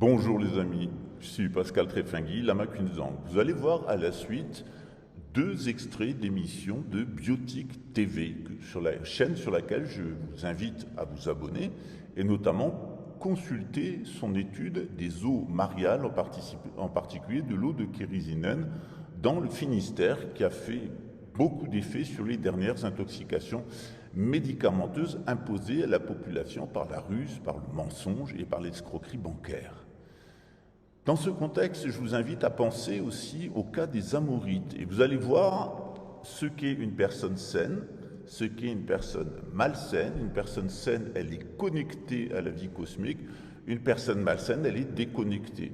Bonjour les amis, je suis Pascal Trefingui, Lama Kunzang. Vous allez voir à la suite 2 extraits d'émissions de Biotique TV, sur la chaîne sur laquelle je vous invite à vous abonner, et notamment consulter son étude des eaux mariales, en particulier de l'eau de Kérisinen dans le Finistère, qui a fait beaucoup d'effets sur les dernières intoxications médicamenteuses imposées à la population par la ruse, par le mensonge et par l'escroquerie bancaire. Dans ce contexte, je vous invite à penser aussi au cas des Amorites. Et vous allez voir ce qu'est une personne saine, ce qu'est une personne malsaine. Une personne saine, elle est connectée à la vie cosmique. Une personne malsaine, elle est déconnectée.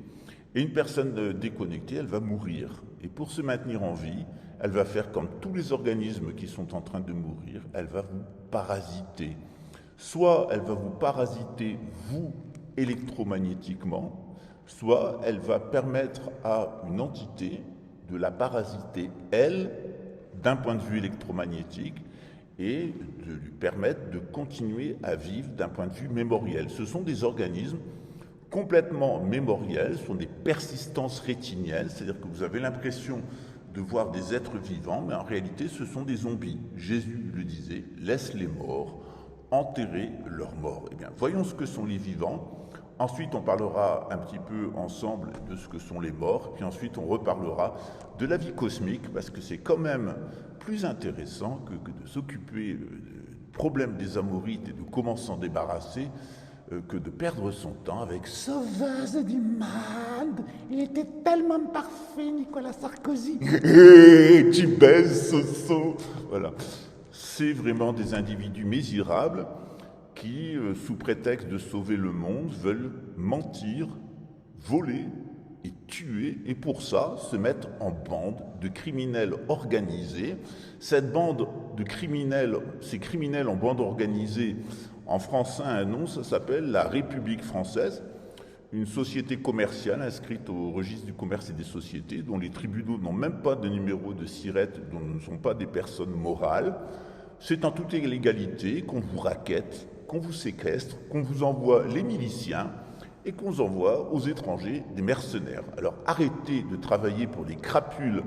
Et une personne déconnectée, elle va mourir. Et pour se maintenir en vie, elle va faire comme tous les organismes qui sont en train de mourir. Elle va vous parasiter. Soit elle va vous parasiter, vous, électromagnétiquement, soit elle va permettre à une entité de la parasiter, elle, d'un point de vue électromagnétique, et de lui permettre de continuer à vivre d'un point de vue mémoriel. Ce sont des organismes complètement mémoriels, ce sont des persistances rétiniennes, c'est-à-dire que vous avez l'impression de voir des êtres vivants, mais en réalité ce sont des zombies. Jésus le disait, laisse les morts enterrer leurs morts. Eh bien, voyons ce que sont les vivants. Ensuite, on parlera un petit peu ensemble de ce que sont les morts, puis ensuite on reparlera de la vie cosmique, parce que c'est quand même plus intéressant que de s'occuper du problème des Amorites et de comment s'en débarrasser, que de perdre son temps avec Sauvage du monde, il était tellement parfait, Nicolas Sarkozy. Hé, tu baises, Soso. Voilà. C'est vraiment des individus misérables qui, sous prétexte de sauver le monde, veulent mentir, voler et tuer, et pour ça, se mettre en bande de criminels organisés. Cette bande de criminels, ces criminels en bande organisée, en français, un nom, ça s'appelle la République française, une société commerciale inscrite au registre du commerce et des sociétés, dont les tribunaux n'ont même pas de numéro de SIRET, dont ne sont pas des personnes morales. C'est en toute illégalité qu'on vous raquette, qu'on vous séquestre, qu'on vous envoie les miliciens et qu'on vous envoie aux étrangers des mercenaires. Alors arrêtez de travailler pour des crapules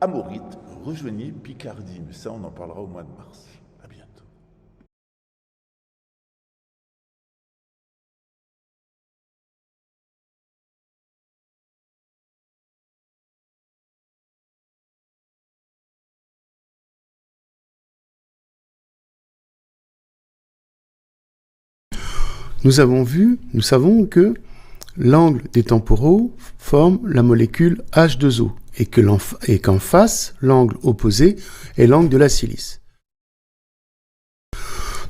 amorites, rejoignez Picardie, mais ça on en parlera au mois de mars. À bientôt. Nous savons que l'angle des temporaux forme la molécule H2O et qu'en face, l'angle opposé est l'angle de la silice.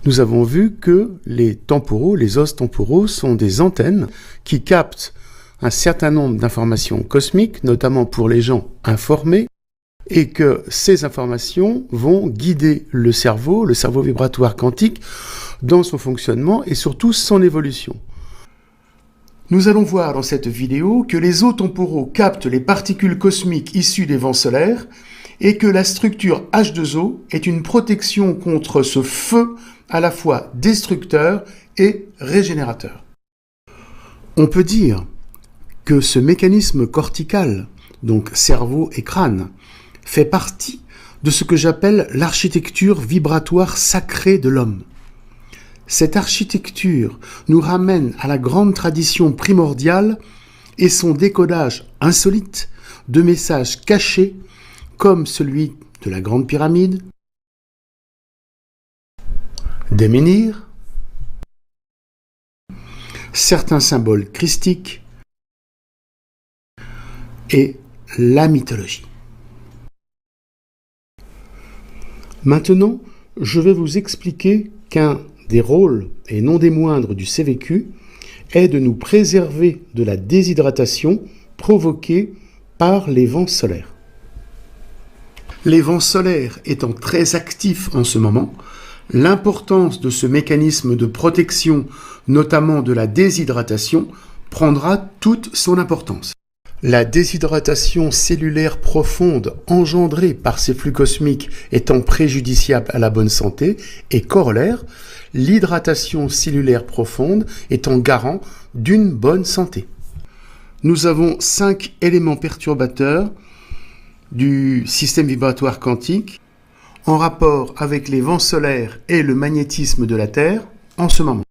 Nous avons vu que les temporaux, les os temporaux, sont des antennes qui captent un certain nombre d'informations cosmiques, notamment pour les gens informés, et que ces informations vont guider le cerveau vibratoire quantique, dans son fonctionnement et surtout son évolution. Nous allons voir dans cette vidéo que les os temporaux captent les particules cosmiques issues des vents solaires et que la structure H2O est une protection contre ce feu à la fois destructeur et régénérateur. On peut dire que ce mécanisme cortical, donc cerveau et crâne, fait partie de ce que j'appelle l'architecture vibratoire sacrée de l'homme. Cette architecture nous ramène à la grande tradition primordiale et son décodage insolite de messages cachés comme celui de la Grande Pyramide, des menhirs, certains symboles christiques et la mythologie. Maintenant, je vais vous expliquer qu'un des rôles, et non des moindres, du CVQ est de nous préserver de la déshydratation provoquée par les vents solaires. Les vents solaires étant très actifs en ce moment, l'importance de ce mécanisme de protection, notamment de la déshydratation, prendra toute son importance. La déshydratation cellulaire profonde engendrée par ces flux cosmiques étant préjudiciable à la bonne santé et corollaire, l'hydratation cellulaire profonde étant garant d'une bonne santé. nous avons 5 éléments perturbateurs du système vibratoire quantique en rapport avec les vents solaires et le magnétisme de la Terre en ce moment.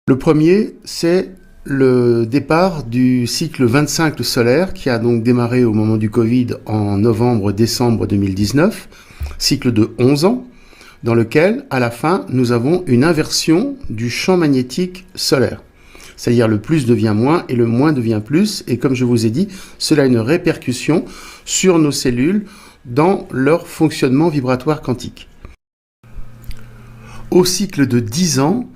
Le premier, c'est le départ du cycle 25 solaire qui a donc démarré au moment du Covid en novembre-décembre 2019, cycle de 11 ans, dans lequel, à la fin, nous avons une inversion du champ magnétique solaire. C'est-à-dire le plus devient moins et le moins devient plus, et comme je vous ai dit, cela a une répercussion sur nos cellules dans leur fonctionnement vibratoire quantique. Au cycle de 10 ans,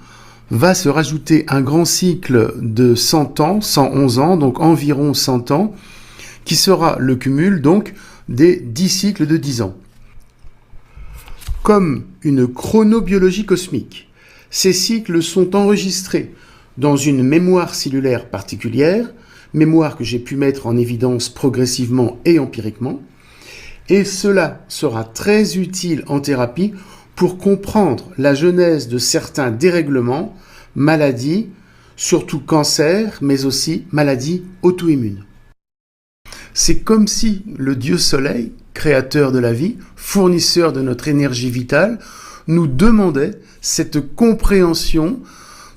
va se rajouter un grand cycle de 100 ans, 111 ans, donc environ 100 ans, qui sera le cumul donc des 10 cycles de 10 ans. Comme une chronobiologie cosmique, ces cycles sont enregistrés dans une mémoire cellulaire particulière, mémoire que j'ai pu mettre en évidence progressivement et empiriquement, et cela sera très utile en thérapie pour comprendre la genèse de certains dérèglements, maladies, surtout cancer, mais aussi maladies auto-immunes. C'est comme si le Dieu Soleil, créateur de la vie, fournisseur de notre énergie vitale, nous demandait cette compréhension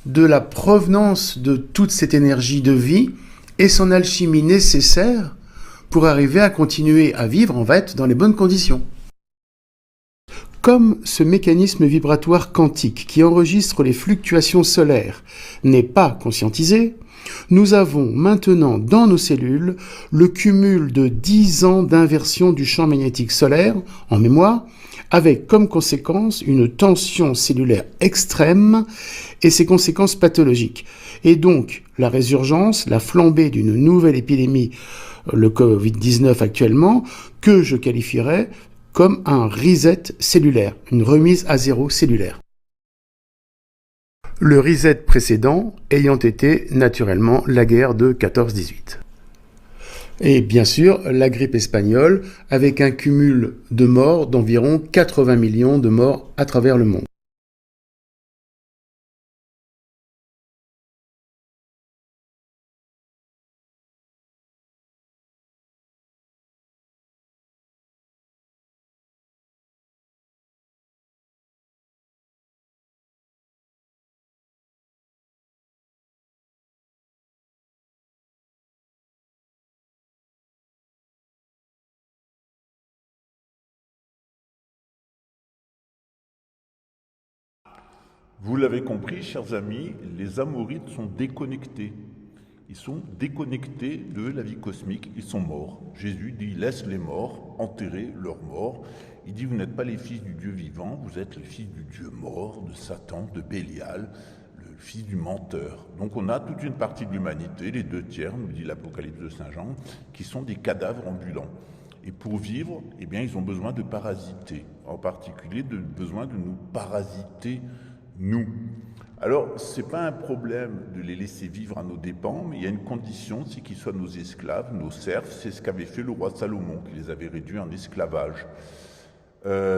de la provenance de toute cette énergie de vie et son alchimie nécessaire pour arriver à continuer à vivre en fait dans les bonnes conditions. Comme ce mécanisme vibratoire quantique qui enregistre les fluctuations solaires n'est pas conscientisé, nous avons maintenant dans nos cellules le cumul de 10 ans d'inversion du champ magnétique solaire en mémoire, avec comme conséquence une tension cellulaire extrême et ses conséquences pathologiques. Et donc la résurgence, la flambée d'une nouvelle épidémie, le Covid-19 actuellement, que je qualifierais comme un reset cellulaire, une remise à zéro cellulaire. Le reset précédent ayant été naturellement la guerre de 14-18. Et bien sûr, la grippe espagnole avec un cumul de morts d'environ 80 millions de morts à travers le monde. Vous l'avez compris, chers amis, les Amorites sont déconnectés. Ils sont déconnectés de la vie cosmique, ils sont morts. Jésus dit, laisse les morts enterrer leurs morts. Il dit, vous n'êtes pas les fils du Dieu vivant, vous êtes les fils du Dieu mort, de Satan, de Bélial, le fils du menteur. Donc on a toute une partie de l'humanité, les 2/3, nous dit l'Apocalypse de Saint Jean, qui sont des cadavres ambulants. Et pour vivre, eh bien, ils ont besoin de parasiter, en particulier besoin de nous parasiter nous. Alors, ce n'est pas un problème de les laisser vivre à nos dépens, mais il y a une condition, c'est qu'ils soient nos esclaves, nos serfs. C'est ce qu'avait fait le roi Salomon, qui les avait réduits en esclavage.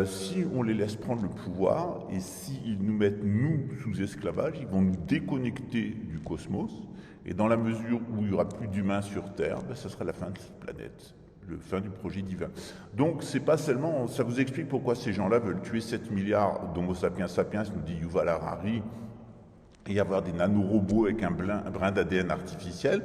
Si on les laisse prendre le pouvoir, et s'ils nous mettent, nous, sous esclavage, ils vont nous déconnecter du cosmos, et dans la mesure où il n'y aura plus d'humains sur Terre, ça sera la fin de cette planète. Le fin du projet divin. Donc, c'est pas seulement, ça vous explique pourquoi ces gens-là veulent tuer 7 milliards d'Homo sapiens sapiens, nous dit Yuval Harari, et avoir des nanorobots avec un brin d'ADN artificiel.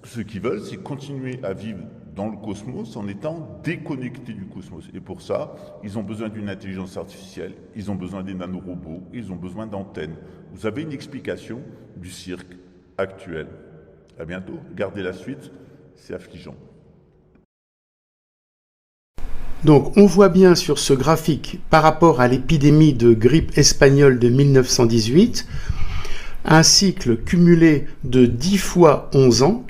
Ce qu'ils veulent, c'est continuer à vivre dans le cosmos en étant déconnectés du cosmos. Et pour ça, ils ont besoin d'une intelligence artificielle, ils ont besoin des nanorobots, ils ont besoin d'antennes. Vous avez une explication du cirque actuel. À bientôt. Gardez la suite, c'est affligeant. Donc on voit bien sur ce graphique, par rapport à l'épidémie de grippe espagnole de 1918, un cycle cumulé de 10 fois 11 ans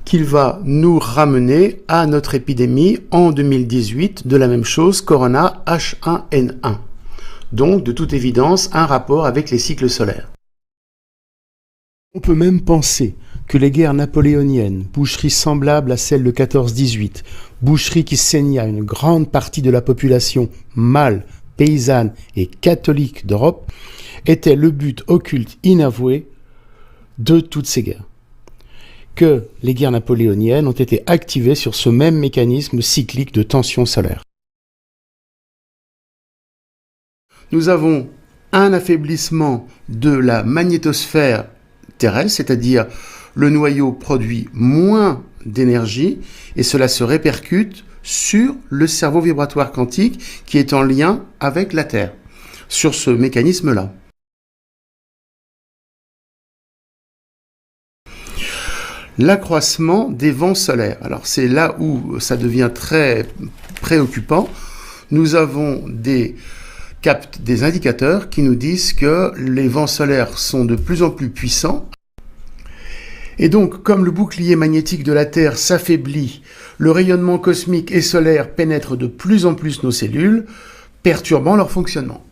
qu'il va nous ramener à notre épidémie en 2018 de la même chose, Corona H1N1. Donc de toute évidence un rapport avec les cycles solaires. On peut même penser que les guerres napoléoniennes, boucherie semblable à celle de 14-18, boucherie qui saigna une grande partie de la population mâle, paysanne et catholique d'Europe, était le but occulte inavoué de toutes ces guerres. Que les guerres napoléoniennes ont été activées sur ce même mécanisme cyclique de tension solaire. Nous avons un affaiblissement de la magnétosphère terrestre, c'est-à-dire le noyau produit moins d'énergie et cela se répercute sur le cerveau vibratoire quantique qui est en lien avec la Terre, sur ce mécanisme-là. L'accroissement des vents solaires. Alors c'est là où ça devient très préoccupant. Nous avons des indicateurs qui nous disent que les vents solaires sont de plus en plus puissants. Et donc, comme le bouclier magnétique de la Terre s'affaiblit, le rayonnement cosmique et solaire pénètre de plus en plus nos cellules, perturbant leur fonctionnement.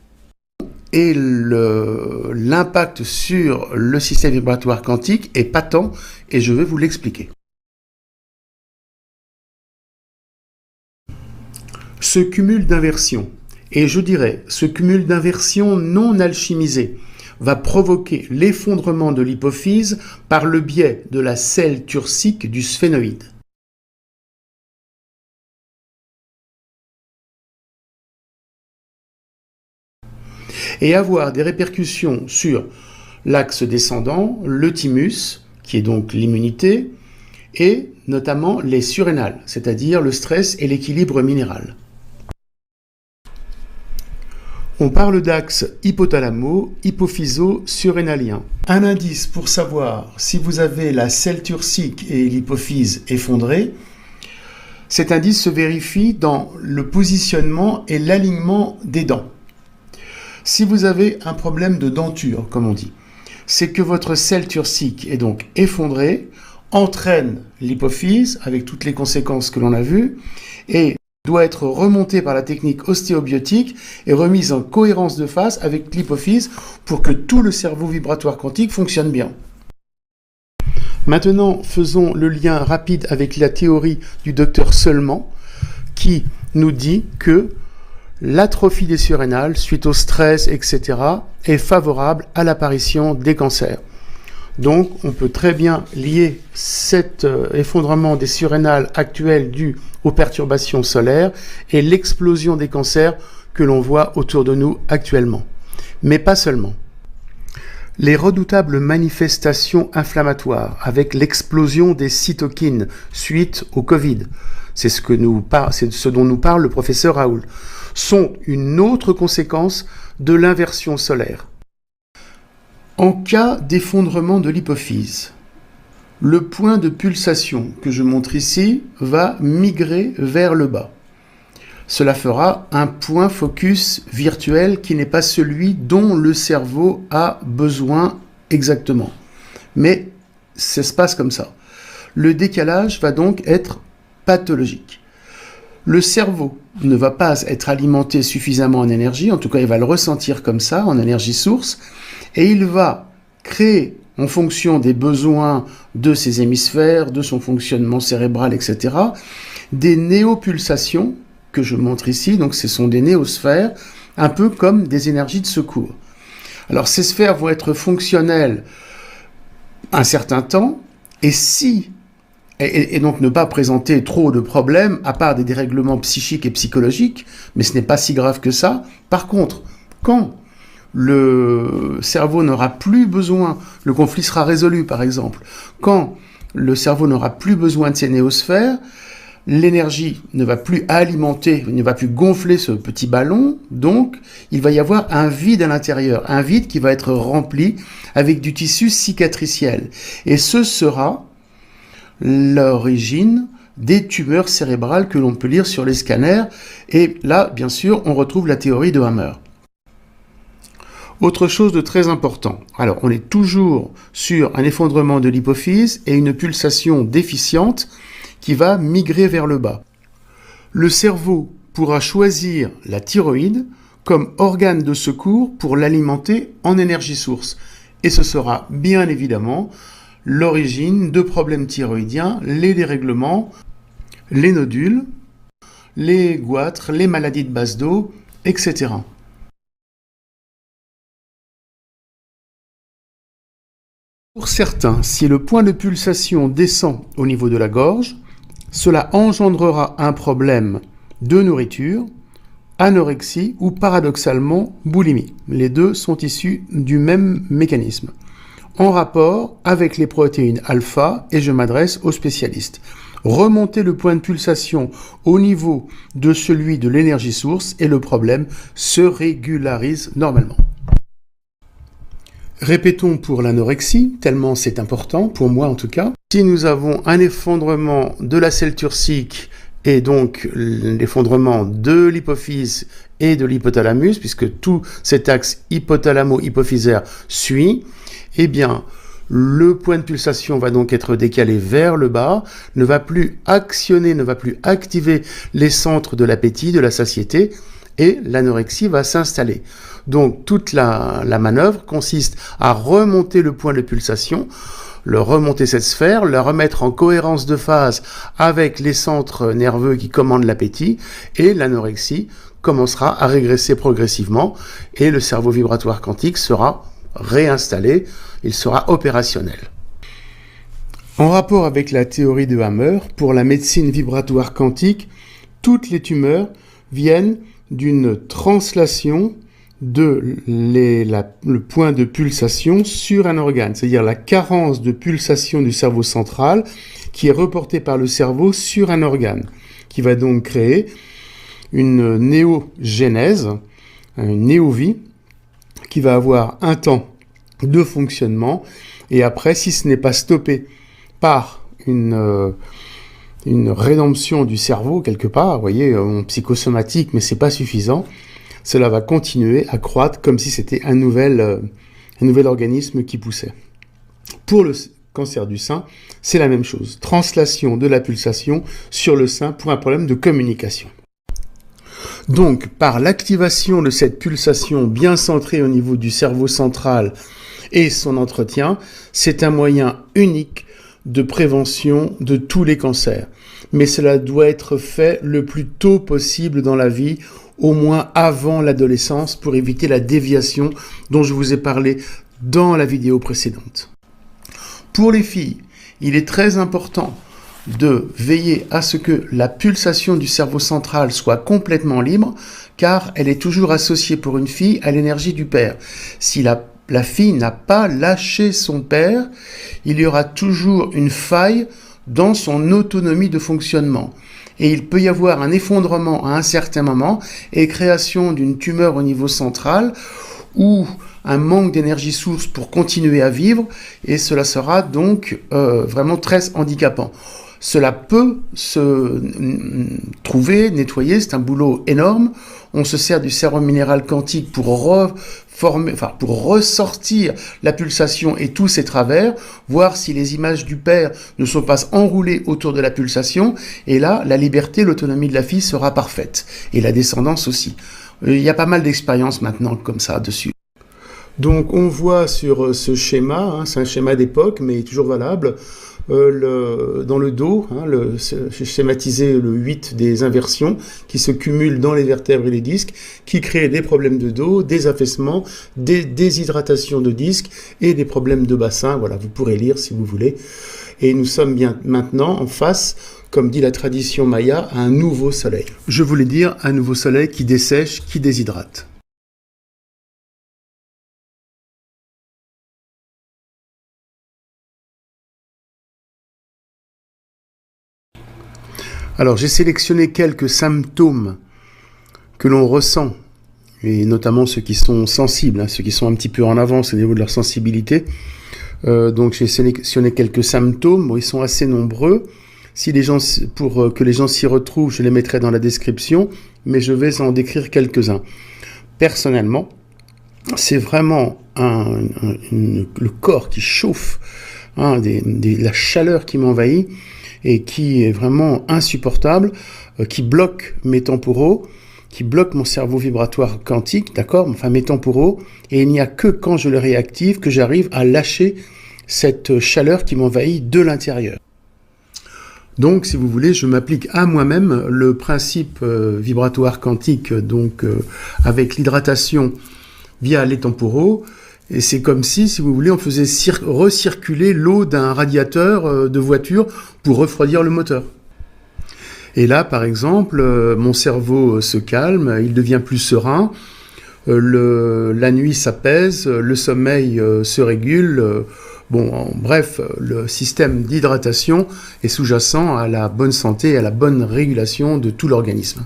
Et l'impact sur le système vibratoire quantique est patent, et je vais vous l'expliquer. Ce cumul d'inversions, et je dirais ce cumul d'inversions non alchimisées, va provoquer l'effondrement de l'hypophyse par le biais de la selle turcique du sphénoïde. Et avoir des répercussions sur l'axe descendant, le thymus, qui est donc l'immunité, et notamment les surrénales, c'est-à-dire le stress et l'équilibre minéral. On parle d'axe hypothalamo-hypophyso-surrénalien. Un indice pour savoir si vous avez la selle turcique et l'hypophyse effondrée, cet indice se vérifie dans le positionnement et l'alignement des dents. Si vous avez un problème de denture, comme on dit, c'est que votre selle turcique est donc effondrée, entraîne l'hypophyse, avec toutes les conséquences que l'on a vues, et doit être remontée par la technique ostéobiotique et remise en cohérence de phase avec l'hypophyse pour que tout le cerveau vibratoire quantique fonctionne bien. Maintenant, faisons le lien rapide avec la théorie du docteur Seulement, qui nous dit que l'atrophie des surrénales, suite au stress, etc., est favorable à l'apparition des cancers. Donc, on peut très bien lier cet effondrement des surrénales actuelles dû aux perturbations solaires et l'explosion des cancers que l'on voit autour de nous actuellement. Mais pas seulement. Les redoutables manifestations inflammatoires avec l'explosion des cytokines suite au Covid, c'est ce dont nous parle le professeur Raoul, sont une autre conséquence de l'inversion solaire. En cas d'effondrement de l'hypophyse, le point de pulsation que je montre ici va migrer vers le bas. Cela fera un point focus virtuel qui n'est pas celui dont le cerveau a besoin exactement. Mais ça se passe comme ça. Le décalage va donc être pathologique. Le cerveau ne va pas être alimenté suffisamment en énergie, en tout cas il va le ressentir comme ça, en énergie source, et il va créer, en fonction des besoins de ses hémisphères, de son fonctionnement cérébral, etc., des néopulsations, que je montre ici, donc ce sont des néosphères, un peu comme des énergies de secours. Alors ces sphères vont être fonctionnelles un certain temps, et donc ne pas présenter trop de problèmes, à part des dérèglements psychiques et psychologiques, mais ce n'est pas si grave que ça. Par contre, quand le cerveau n'aura plus besoin, le conflit sera résolu par exemple, quand le cerveau n'aura plus besoin de ces néosphères, l'énergie ne va plus alimenter, ne va plus gonfler ce petit ballon, donc il va y avoir un vide à l'intérieur, un vide qui va être rempli avec du tissu cicatriciel. Et ce sera l'origine des tumeurs cérébrales que l'on peut lire sur les scanners. Et là, bien sûr, on retrouve la théorie de Hammer. Autre chose de très important. Alors, on est toujours sur un effondrement de l'hypophyse et une pulsation déficiente qui va migrer vers le bas. Le cerveau pourra choisir la thyroïde comme organe de secours pour l'alimenter en énergie source. Et ce sera bien évidemment l'origine de problèmes thyroïdiens, les dérèglements, les nodules, les goitres, les maladies de base d'eau, etc. Pour certains, si le point de pulsation descend au niveau de la gorge, cela engendrera un problème de nourriture, anorexie ou paradoxalement boulimie. Les deux sont issus du même mécanisme, en rapport avec les protéines alpha, et je m'adresse aux spécialistes. Remonter le point de pulsation au niveau de celui de l'énergie source et le problème se régularise normalement. Répétons pour l'anorexie, tellement c'est important, pour moi en tout cas. Si nous avons un effondrement de la selle turcique et donc l'effondrement de l'hypophyse et de l'hypothalamus, puisque tout cet axe hypothalamo-hypophysaire suit, eh bien, le point de pulsation va donc être décalé vers le bas, ne va plus actionner, ne va plus activer les centres de l'appétit, de la satiété, et l'anorexie va s'installer. Donc toute la manœuvre consiste à remonter le point de pulsation, remonter cette sphère, la remettre en cohérence de phase avec les centres nerveux qui commandent l'appétit, et l'anorexie commencera à régresser progressivement, et le cerveau vibratoire quantique sera réinstallé, il sera opérationnel. En rapport avec la théorie de Hammer, pour la médecine vibratoire quantique, toutes les tumeurs viennent d'une translation de le point de pulsation sur un organe, c'est-à-dire la carence de pulsation du cerveau central qui est reportée par le cerveau sur un organe, qui va donc créer une néogénèse, une néovie, qui va avoir un temps de fonctionnement, et après, si ce n'est pas stoppé par une rédemption du cerveau quelque part, vous voyez, en psychosomatique, mais c'est pas suffisant, cela va continuer à croître comme si c'était un nouvel organisme qui poussait. Pour le cancer du sein, c'est la même chose. Translation de la pulsation sur le sein pour un problème de communication. Donc, par l'activation de cette pulsation bien centrée au niveau du cerveau central et son entretien, c'est un moyen unique de prévention de tous les cancers. Mais cela doit être fait le plus tôt possible dans la vie, au moins avant l'adolescence, pour éviter la déviation dont je vous ai parlé dans la vidéo précédente. Pour les filles, il est très important de veiller à ce que la pulsation du cerveau central soit complètement libre, car elle est toujours associée pour une fille à l'énergie du père. Si la fille n'a pas lâché son père, il y aura toujours une faille dans son autonomie de fonctionnement. Et il peut y avoir un effondrement à un certain moment et création d'une tumeur au niveau central ou un manque d'énergie source pour continuer à vivre, et cela sera donc vraiment très handicapant. Cela peut se trouver, nettoyer, c'est un boulot énorme. On se sert du sérum minéral quantique pour ressortir la pulsation et tous ses travers, voir si les images du père ne sont pas enroulées autour de la pulsation, et là, la liberté, l'autonomie de la fille sera parfaite, et la descendance aussi. Il y a pas mal d'expériences maintenant comme ça dessus. Donc on voit sur ce schéma, c'est un schéma d'époque, mais toujours valable, dans le dos, j'ai schématisé le 8 des inversions qui se cumulent dans les vertèbres et les disques, qui créent des problèmes de dos, des affaissements, des déshydratations de disques et des problèmes de bassin. Voilà, vous pourrez lire si vous voulez. Et nous sommes bien maintenant en face, comme dit la tradition maya, à un nouveau soleil. Je voulais dire un nouveau soleil qui dessèche, qui déshydrate. Alors, j'ai sélectionné quelques symptômes que l'on ressent, et notamment ceux qui sont sensibles, ceux qui sont un petit peu en avance au niveau de leur sensibilité. Donc, j'ai sélectionné quelques symptômes. Bon, ils sont assez nombreux. Pour que les gens s'y retrouvent, je les mettrai dans la description, mais je vais en décrire quelques-uns. Personnellement, c'est vraiment le corps qui chauffe, la chaleur qui m'envahit, et qui est vraiment insupportable, qui bloque mes temporaux, qui bloque mon cerveau vibratoire quantique, d'accord, enfin mes temporaux, et il n'y a que quand je le réactive que j'arrive à lâcher cette chaleur qui m'envahit de l'intérieur. Donc, si vous voulez, je m'applique à moi-même le principe vibratoire quantique, avec l'hydratation via les temporaux. Et c'est comme si vous voulez, on faisait recirculer l'eau d'un radiateur de voiture pour refroidir le moteur. Et là, par exemple, mon cerveau se calme, il devient plus serein, la nuit s'apaise, le sommeil se régule. Bref, le système d'hydratation est sous-jacent à la bonne santé et à la bonne régulation de tout l'organisme.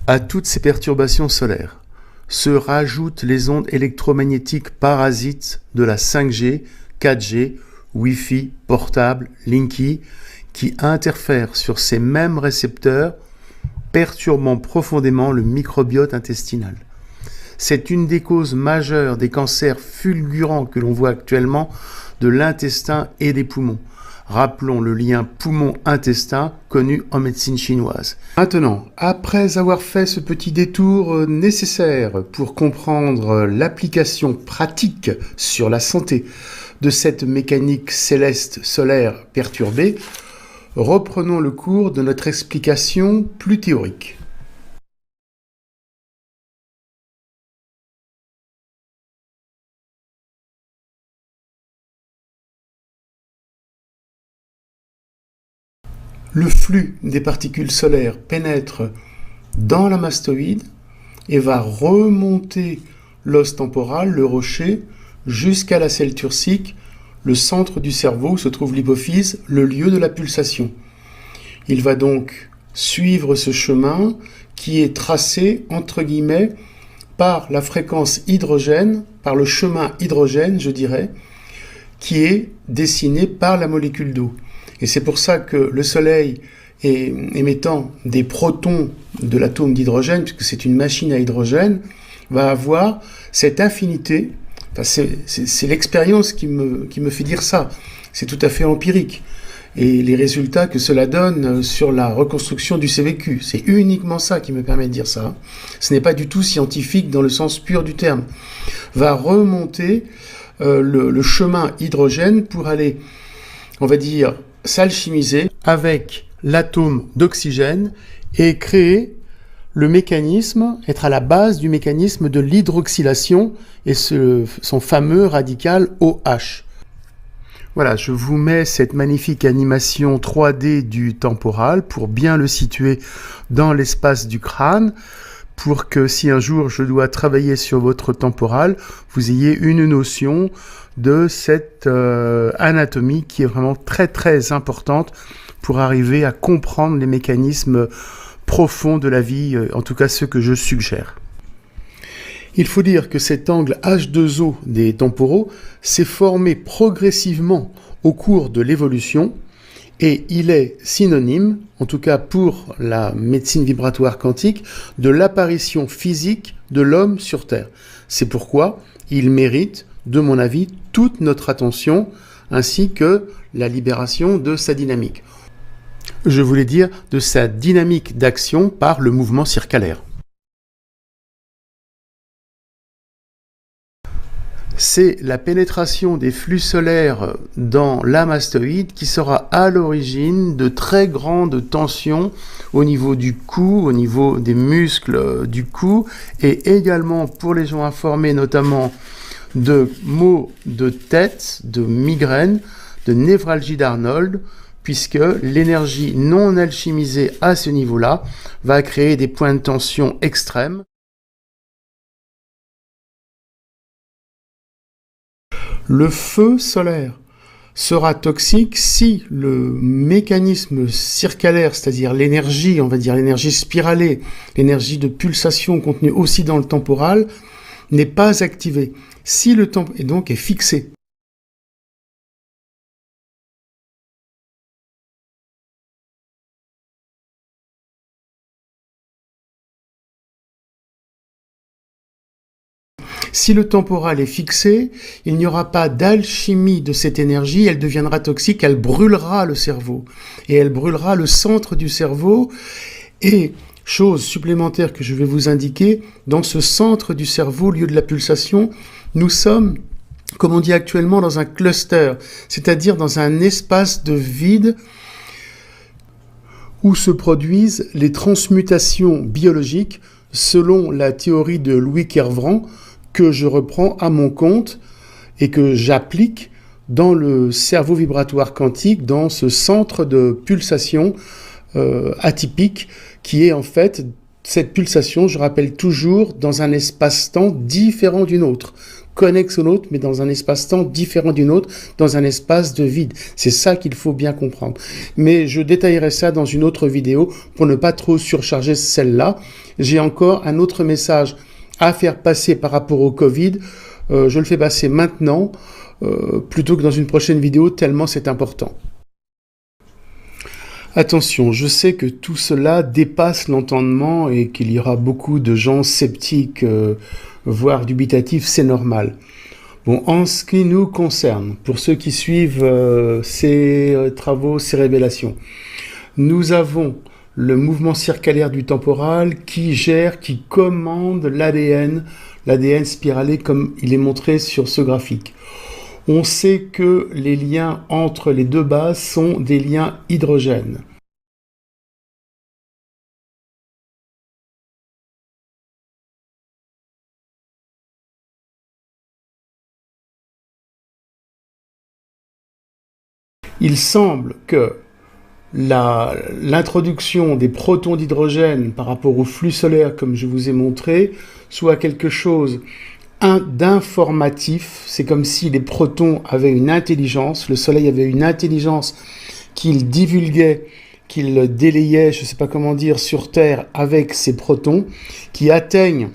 À toutes ces perturbations solaires se rajoutent les ondes électromagnétiques parasites de la 5G, 4G, Wi-Fi, portable, Linky, qui interfèrent sur ces mêmes récepteurs, perturbant profondément le microbiote intestinal. C'est une des causes majeures des cancers fulgurants que l'on voit actuellement de l'intestin et des poumons. Rappelons le lien poumon-intestin connu en médecine chinoise. Maintenant, après avoir fait ce petit détour nécessaire pour comprendre l'application pratique sur la santé de cette mécanique céleste solaire perturbée, reprenons le cours de notre explication plus théorique. Le flux des particules solaires pénètre dans la mastoïde et va remonter l'os temporal, le rocher, jusqu'à la selle turcique, le centre du cerveau où se trouve l'hypophyse, le lieu de la pulsation. Il va donc suivre ce chemin qui est tracé, entre guillemets, par la fréquence hydrogène, par le chemin hydrogène, je dirais, qui est dessiné par la molécule d'eau. Et c'est pour ça que le Soleil, émettant des protons de l'atome d'hydrogène, puisque c'est une machine à hydrogène, va avoir cette infinité. Enfin, c'est l'expérience qui me fait dire ça. C'est tout à fait empirique. Et les résultats que cela donne sur la reconstruction du CVQ, c'est uniquement ça qui me permet de dire ça. Ce n'est pas du tout scientifique dans le sens pur du terme. Va remonter le chemin hydrogène pour aller, on va dire, s'alchimiser avec l'atome d'oxygène et créer le mécanisme, être à la base du mécanisme de l'hydroxylation et son fameux radical OH. Voilà, je vous mets cette magnifique animation 3D du temporal pour bien le situer dans l'espace du crâne, pour que si un jour je dois travailler sur votre temporal, vous ayez une notion de cette anatomie qui est vraiment très très importante pour arriver à comprendre les mécanismes profonds de la vie, en tout cas ceux que je suggère. Il faut dire que cet angle H2O des temporaux s'est formé progressivement au cours de l'évolution et il est synonyme, en tout cas pour la médecine vibratoire quantique, de l'apparition physique de l'homme sur Terre. C'est pourquoi il mérite, de mon avis, toute notre attention ainsi que la libération de sa dynamique. Je voulais dire de sa dynamique d'action par le mouvement circulaire. C'est la pénétration des flux solaires dans la mastoïde qui sera à l'origine de très grandes tensions au niveau du cou, au niveau des muscles du cou, et également pour les gens informés notamment de maux de tête, de migraine, de névralgie d'Arnold, puisque l'énergie non alchimisée à ce niveau-là va créer des points de tension extrêmes. Le feu solaire sera toxique si le mécanisme circulaire, c'est-à-dire l'énergie, on va dire l'énergie spiralée, l'énergie de pulsation contenue aussi dans le temporal, n'est pas activé. Si le temps est donc fixé. Si le temporal est fixé, il n'y aura pas d'alchimie de cette énergie, elle deviendra toxique, elle brûlera le cerveau. Et elle brûlera le centre du cerveau. Et Chose supplémentaire que je vais vous indiquer, dans ce centre du cerveau, lieu de la pulsation, nous sommes, comme on dit actuellement, dans un cluster, c'est-à-dire dans un espace de vide où se produisent les transmutations biologiques selon la théorie de Louis Kervran que je reprends à mon compte et que j'applique dans le cerveau vibratoire quantique, dans ce centre de pulsation atypique qui est en fait cette pulsation, je rappelle toujours, dans un espace-temps différent d'une autre, connexe au nôtre, mais dans un espace-temps différent d'une autre, dans un espace de vide. C'est ça qu'il faut bien comprendre. Mais je détaillerai ça dans une autre vidéo pour ne pas trop surcharger celle-là. J'ai encore un autre message à faire passer par rapport au Covid. Je le fais passer maintenant, plutôt que dans une prochaine vidéo, tellement c'est important. Attention, je sais que tout cela dépasse l'entendement et qu'il y aura beaucoup de gens sceptiques, voire dubitatifs, c'est normal. Bon, en ce qui nous concerne, pour ceux qui suivent ces travaux, ces révélations, nous avons le mouvement circulaire du temporal qui gère, qui commande l'ADN spiralé comme il est montré sur ce graphique. On sait que les liens entre les deux bases sont des liens hydrogènes. Il semble que l'introduction des protons d'hydrogène par rapport au flux solaire, comme je vous ai montré, soit quelque chose d'informatif. C'est comme si les protons avaient une intelligence, le Soleil avait une intelligence qu'il divulguait, qu'il délayait, je ne sais pas comment dire, sur Terre avec ces protons, qui atteignent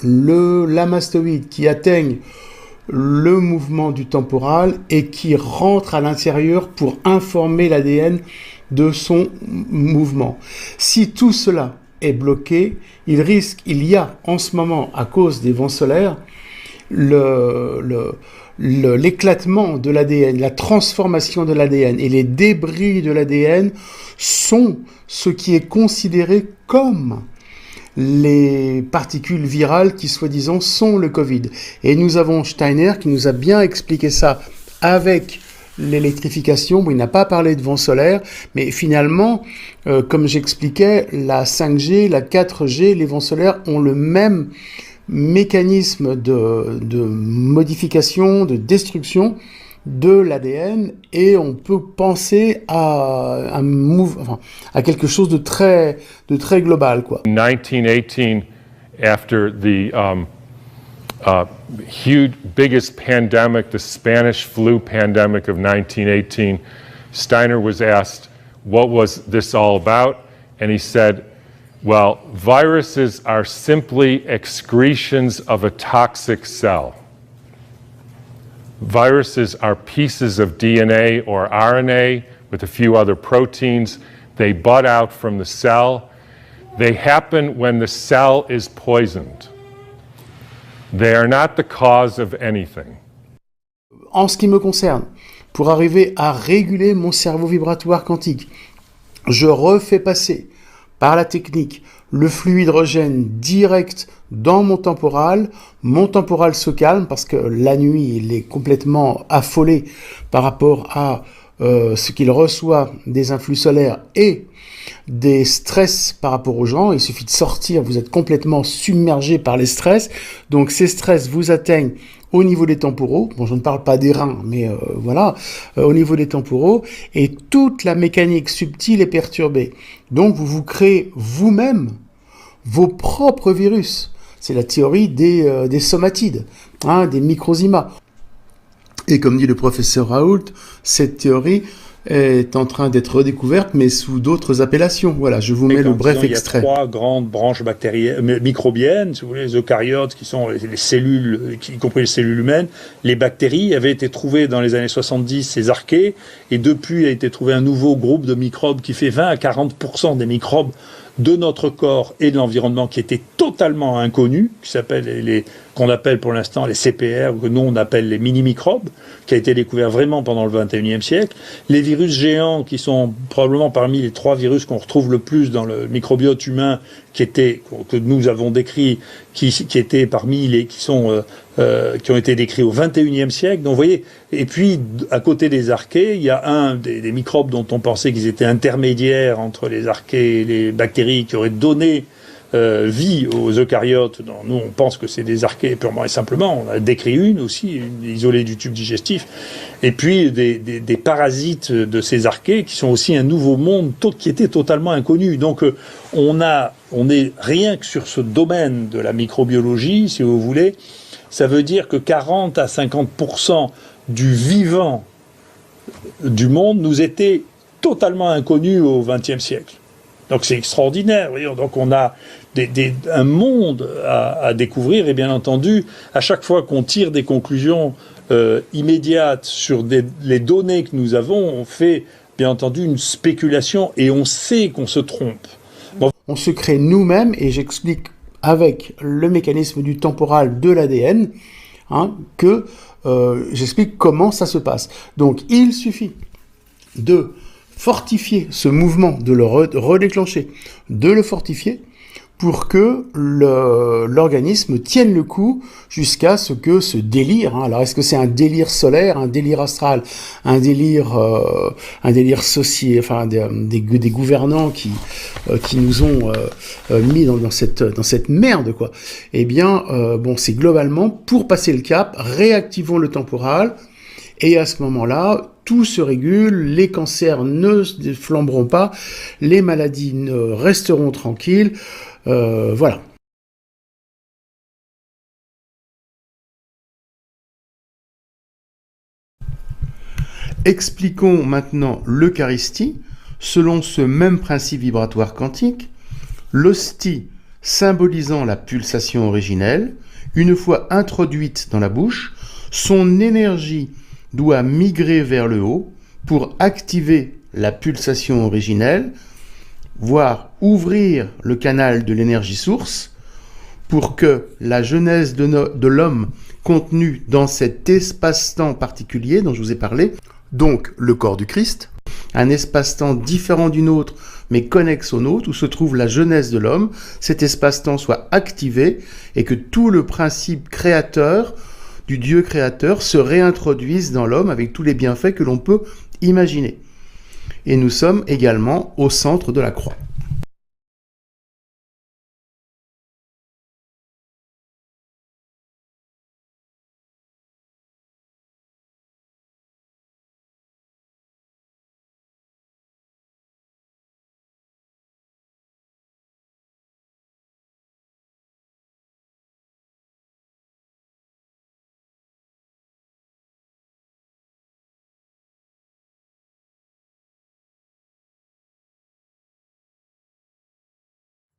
la mastoïde, qui atteignent le mouvement du temporal et qui rentrent à l'intérieur pour informer l'ADN de son mouvement. Si tout cela est bloqué, il y a en ce moment, à cause des vents solaires, l'éclatement de l'ADN, la transformation de l'ADN et les débris de l'ADN sont ce qui est considéré comme les particules virales qui, soi-disant, sont le Covid. Et nous avons Steiner qui nous a bien expliqué ça avec l'électrification. Bon, il n'a pas parlé de vent solaire, mais finalement, comme j'expliquais, la 5G, la 4G, les vents solaires ont le même mécanisme de modification, de destruction de l'ADN, et on peut penser à à quelque chose de très global, quoi. 1918, after the biggest pandemic, the Spanish flu pandemic of 1918, Steiner was asked, what was this all about? And he said, well, viruses are simply excretions of a toxic cell. Viruses are pieces of DNA or RNA with a few other proteins. They bud out from the cell. They happen when the cell is poisoned. They are not the cause of anything. En ce qui me concerne, pour arriver à réguler mon cerveau vibratoire quantique, je refais passer par la technique le flux hydrogène direct dans mon temporal se calme parce que la nuit, il est complètement affolé par rapport à ce qu'il reçoit des influx solaires et des stress par rapport aux gens. Il suffit de sortir, vous êtes complètement submergé par les stress. Donc ces stress vous atteignent au niveau des temporaux. Bon, je ne parle pas des reins, mais voilà, au niveau des temporaux. Et toute la mécanique subtile est perturbée. Donc vous vous créez vous-même vos propres virus. C'est la théorie des somatides, des microzymas. Et comme dit le professeur Raoult, cette théorie est en train d'être redécouverte, mais sous d'autres appellations. Voilà, je vous mets le bref extrait. Il y a 3 grandes branches bactériennes, microbiennes, si vous voulez, les eucaryotes, qui sont les cellules, y compris les cellules humaines. Les bactéries avaient été trouvées dans les années 70, ces archées, et depuis a été trouvé un nouveau groupe de microbes qui fait 20 à 40% des microbes de notre corps et de l'environnement qui étaient totalement inconnus, qui s'appellent qu'on appelle pour l'instant les CPR, ou que nous on appelle les mini-microbes, qui a été découvert vraiment pendant le XXIe siècle. Les virus géants, qui sont probablement parmi les 3 virus qu'on retrouve le plus dans le microbiote humain, que nous avons décrits, qui étaient parmi les qui ont été décrits au XXIe siècle. Donc vous voyez, et puis à côté des archées, il y a un des microbes dont on pensait qu'ils étaient intermédiaires entre les archées et les bactéries, qui auraient donné vie aux eucaryotes. Nous, on pense que c'est des archées purement et simplement. On a décrit une isolée du tube digestif. Et puis des parasites de ces archées qui sont aussi un nouveau monde qui était totalement inconnu. Donc on est rien que sur ce domaine de la microbiologie, si vous voulez, ça veut dire que 40 à 50% du vivant du monde nous était totalement inconnu au XXe siècle. Donc c'est extraordinaire. Voyons. Donc on a un monde à découvrir, et bien entendu, à chaque fois qu'on tire des conclusions immédiates sur les données que nous avons, on fait bien entendu une spéculation et on sait qu'on se trompe. Bon. On se crée nous-mêmes, et j'explique avec le mécanisme du temporal de l'ADN, que j'explique comment ça se passe. Donc il suffit de fortifier ce mouvement, de le redéclencher, de le fortifier pour que l'organisme tienne le coup jusqu'à ce que ce délire, alors est-ce que c'est un délire solaire, un délire astral, un délire socié, enfin des gouvernants qui nous ont mis dans cette merde, quoi. Eh bien, c'est globalement, pour passer le cap, réactivons le temporal, et à ce moment-là, tout se régule, les cancers ne flamberont pas, les maladies resteront tranquilles, voilà. Expliquons maintenant l'Eucharistie, selon ce même principe vibratoire quantique, l'hostie symbolisant la pulsation originelle, une fois introduite dans la bouche, son énergie doit migrer vers le haut pour activer la pulsation originelle, voire ouvrir le canal de l'énergie source pour que la genèse de l'homme contenue dans cet espace-temps particulier dont je vous ai parlé, donc le corps du Christ, un espace-temps différent du nôtre mais connexe au nôtre, où se trouve la genèse de l'homme, cet espace-temps soit activé et que tout le principe créateur du Dieu créateur se réintroduise dans l'homme avec tous les bienfaits que l'on peut imaginer. Et nous sommes également au centre de la croix.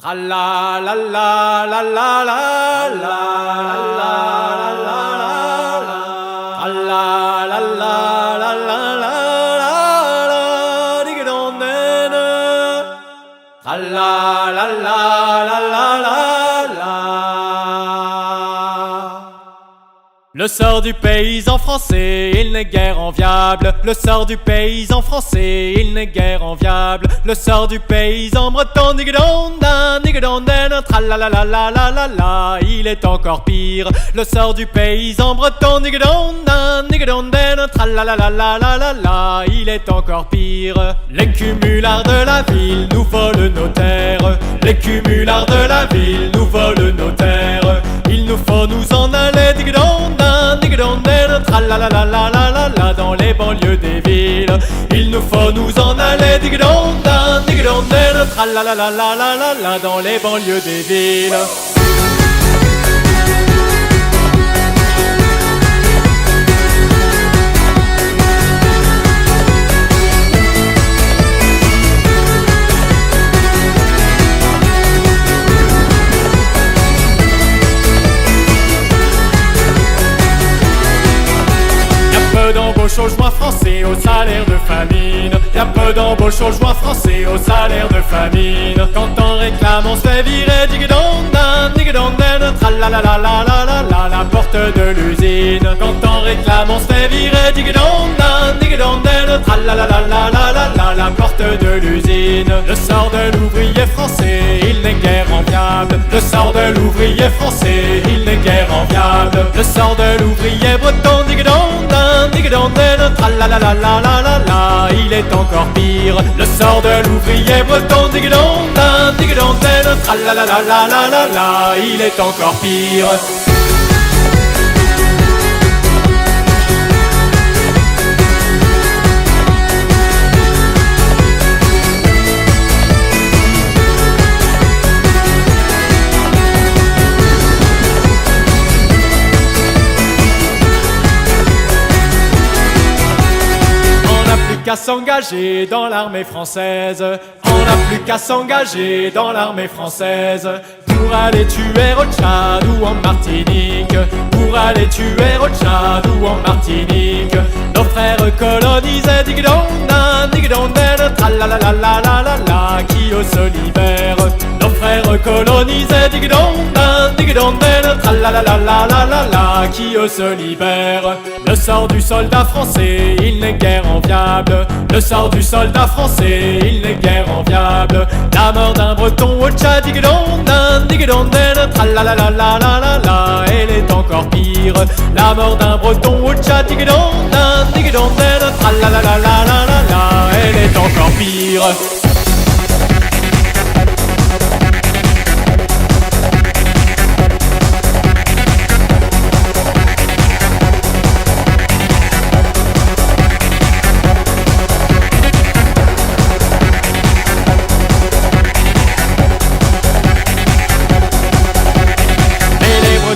Tra la la la la la la la la la la la la dig don tra la la la la la la. Le sort du paysan français, il n'est guère enviable. Le sort du paysan français, il n'est guère enviable. Le sort du paysan breton, nigedondan, tralalalala, il est encore pire. Le sort du paysan breton, nigedondan, tralalalala, il est encore pire. Les cumulards de la ville nous volent nos terres. Les cumulards de la ville nous volent nos terres. Il nous faut nous en aller, nigedondan, tralalalala, dans les banlieues des villes. Il nous faut nous en aller, nigedondan, tralalalala, dans les banlieues des villes. d'embauche au joint français au salaire de famine. Y'a peu d'embauche au joint français au salaire de famine. Quand on réclame on se fait virer, digidondan, digidondan, tralalalalalalala, la porte de l'usine. Quand on réclame on se fait virer, digidondan, digidondan, tralalalalalalala, la porte de l'usine. Le sort de l'ouvrier français, il n'est guère enviable. Le sort de l'ouvrier français, il n'est guère enviable. Le sort de l'ouvrier breton, digidondan, digidondan, tralalalalalalala, il est encore pire. Le sort de l'ouvrier breton, digidondan, digidondan, tralalalalalalala, il est encore pire. Qu'à s'engager dans l'armée française, on n'a plus qu'à s'engager dans l'armée française pour aller tuer au Tchad ou en Martinique, pour aller tuer au Tchad ou en Martinique. Nos frères colonisés, digidondan, digidondan, tralalalalalalala, qui eux se libèrent. Nos frères colonisés, digidondan, digidondan, tralalalalalalala, qui eux se libèrent. Le sort du soldat français, il n'est guère enviable. Le sort du soldat français, il n'est guère enviable. La mort d'un breton au Tchad, digidondan, digidondan, tralalalalalalala, elle est encore pire. La mort d'un breton au Tchad, digidondan, digidondan, tralalalalalalala, elle est encore pire.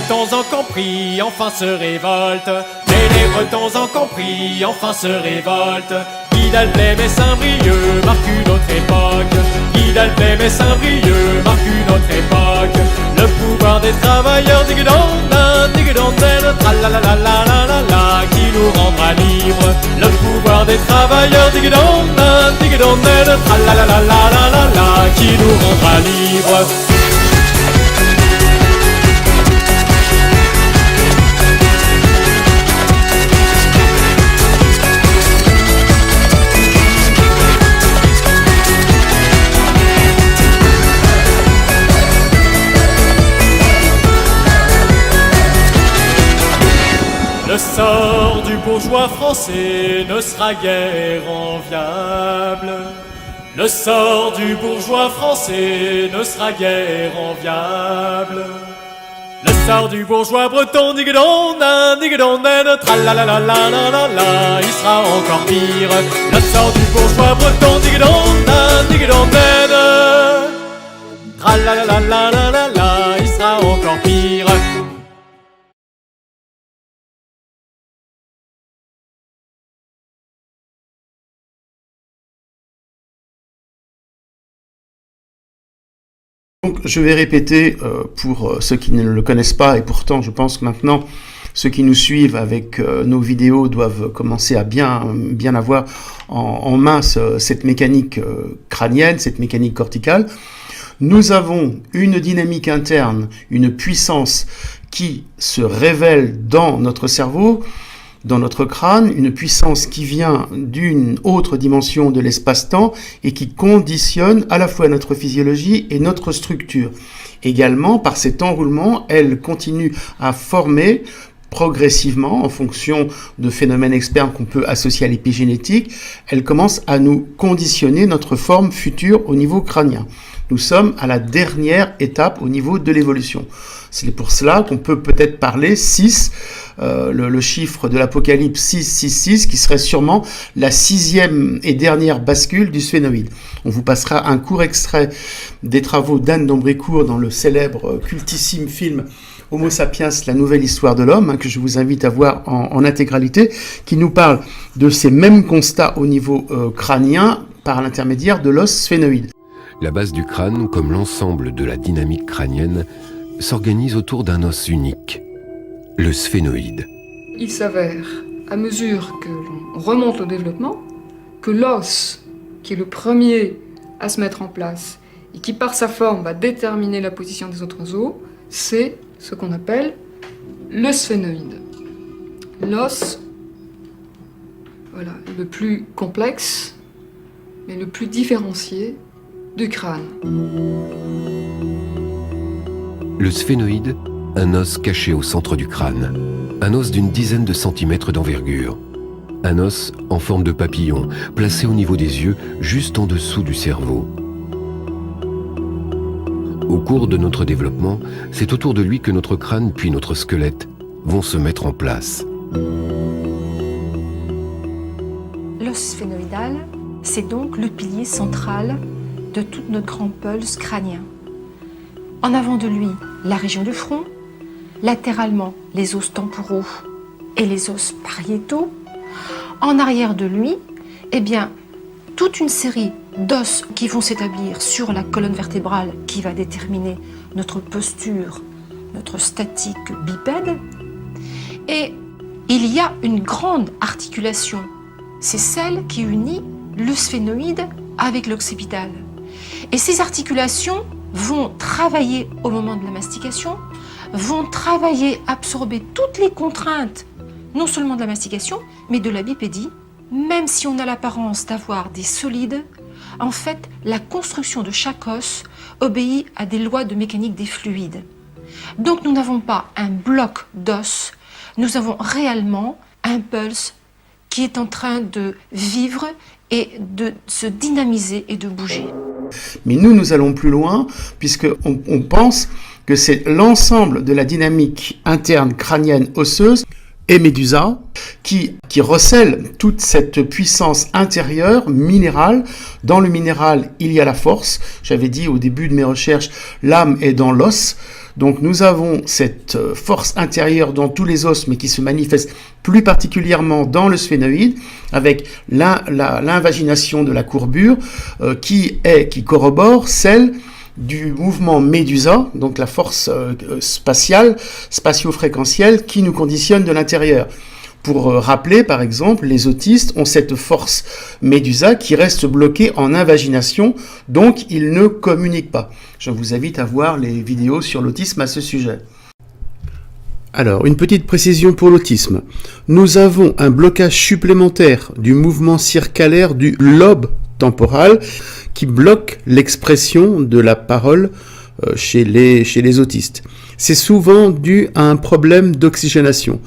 Bretons en compris, enfin se révoltent. Mais les Bretons en compris, enfin se révoltent. Guy d'Alblet et Saint-Brieuc marquent une autre époque. Guy d'Alblet et Saint-Brieuc marquent une autre époque. Le pouvoir des travailleurs, digidondan, digidondan, tralalalalalalala, qui nous rendra libres. Le pouvoir des travailleurs, digidondan, digidondan, tralalalalalalala, qui nous rendra libres. Le sort du bourgeois français ne sera guère enviable. Le sort du bourgeois français ne sera guère enviable. Le sort du bourgeois breton, digidondan, digidondan, tralalalalalalala, il sera encore pire. Le sort du bourgeois breton, digidondan, digidondan, tralalalalalalala, il sera encore pire. Donc, je vais répéter pour ceux qui ne le connaissent pas, et pourtant je pense que maintenant ceux qui nous suivent avec nos vidéos doivent commencer à bien avoir en main cette mécanique crânienne, cette mécanique corticale. Nous avons une dynamique interne, une puissance qui se révèle dans notre cerveau, dans notre crâne, une puissance qui vient d'une autre dimension de l'espace-temps et qui conditionne à la fois notre physiologie et notre structure. Également, par cet enroulement, elle continue à former progressivement, en fonction de phénomènes externes qu'on peut associer à l'épigénétique, elle commence à nous conditionner notre forme future au niveau crânien. Nous sommes à la dernière étape au niveau de l'évolution. C'est pour cela qu'on peut peut-être parler 6, le chiffre de l'Apocalypse 666, qui serait sûrement la 6e et dernière bascule du sphénoïde. On vous passera un court extrait des travaux d'Anne d'Ambricourt dans le célèbre, cultissime film Homo sapiens, la nouvelle histoire de l'homme, que je vous invite à voir en intégralité, qui nous parle de ces mêmes constats au niveau crânien par l'intermédiaire de l'os sphénoïde. La base du crâne, comme l'ensemble de la dynamique crânienne, s'organise autour d'un os unique, le sphénoïde. Il s'avère, à mesure que l'on on remonte au développement, que l'os, qui est le premier à se mettre en place et qui par sa forme va déterminer la position des autres os, c'est ce qu'on appelle le sphénoïde. L'os, voilà, le plus complexe, mais le plus différencié du crâne. Le sphénoïde, un os caché au centre du crâne. Un os d'une dizaine de centimètres d'envergure. Un os en forme de papillon, placé au niveau des yeux, juste en dessous du cerveau. Au cours de notre développement, c'est autour de lui que notre crâne puis notre squelette vont se mettre en place. L'os sphénoïdal, c'est donc le pilier central de tout notre grand pulse crânien. En avant de lui, la région du front, latéralement, les os temporaux et les os pariétaux. En arrière de lui, eh bien, toute une série d'os qui vont s'établir sur la colonne vertébrale qui va déterminer notre posture, notre statique bipède. Et il y a une grande articulation. C'est celle qui unit le sphénoïde avec l'occipital. Et ces articulations vont travailler au moment de la mastication, vont travailler, absorber toutes les contraintes, non seulement de la mastication, mais de la bipédie. Même si on a l'apparence d'avoir des solides, en fait, la construction de chaque os obéit à des lois de mécanique des fluides. Donc nous n'avons pas un bloc d'os, nous avons réellement un pulse qui est en train de vivre et de se dynamiser et de bouger. Mais nous allons plus loin, puisqu'on pense que c'est l'ensemble de la dynamique interne crânienne osseuse et médusa qui recèle toute cette puissance intérieure minérale. Dans le minéral, il y a la force. J'avais dit au début de mes recherches, l'âme est dans l'os. Donc nous avons cette force intérieure dans tous les os, mais qui se manifeste plus particulièrement dans le sphénoïde, avec l'invagination de la courbure, qui corrobore celle du mouvement médusa, donc la force spatio-fréquentielle qui nous conditionne de l'intérieur. Pour rappeler, par exemple, les autistes ont cette force médusa qui reste bloquée en invagination, donc ils ne communiquent pas. Je vous invite à voir les vidéos sur l'autisme à ce sujet. Alors, une petite précision pour l'autisme. Nous avons un blocage supplémentaire du mouvement circalaire du lobe temporal qui bloque l'expression de la parole chez les autistes. C'est souvent dû à un problème d'oxygénation,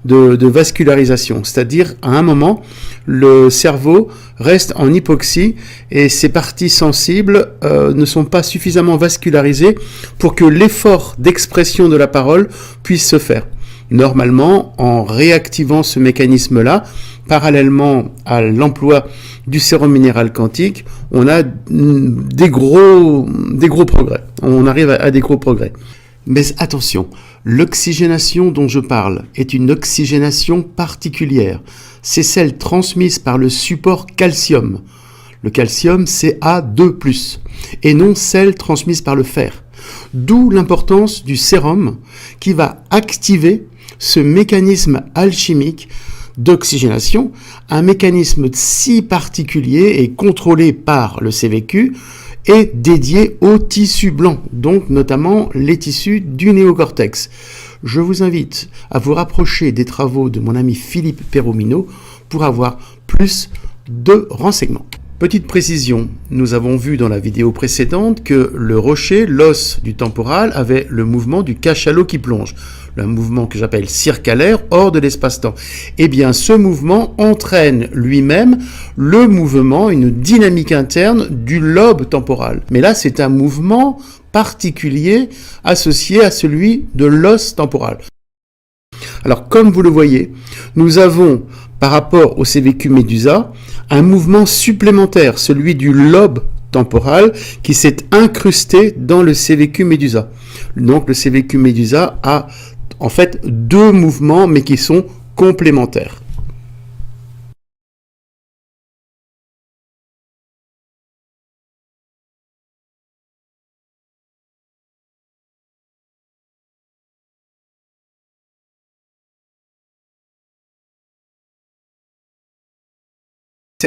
de vascularisation, c'est-à-dire à un moment, le cerveau reste en hypoxie et ses parties sensibles ne sont pas suffisamment vascularisées pour que l'effort d'expression de la parole puisse se faire. Normalement, en réactivant ce mécanisme-là, parallèlement à l'emploi du sérum minéral quantique, on a des gros progrès. On arrive à des gros progrès. Mais attention, l'oxygénation dont je parle est une oxygénation particulière. C'est celle transmise par le support calcium. Le calcium, c'est A2+, et non celle transmise par le fer. D'où l'importance du sérum qui va activer ce mécanisme alchimique d'oxygénation, un mécanisme si particulier et contrôlé par le CVQ et dédié aux tissus blancs, donc notamment les tissus du néocortex. Je vous invite à vous rapprocher des travaux de mon ami Philippe Perromino pour avoir plus de renseignements. Petite précision, nous avons vu dans la vidéo précédente que le rocher, l'os du temporal, avait le mouvement du cachalot qui plonge, le mouvement que j'appelle circalaire hors de l'espace-temps. Eh bien, ce mouvement entraîne lui-même le mouvement, une dynamique interne du lobe temporal. Mais là, c'est un mouvement particulier associé à celui de l'os temporal. Alors, comme vous le voyez, nous avons, par rapport au CVQ médusa, un mouvement supplémentaire, celui du lobe temporal, qui s'est incrusté dans le CVQ médusa. Donc, le CVQ médusa a en fait deux mouvements, mais qui sont complémentaires.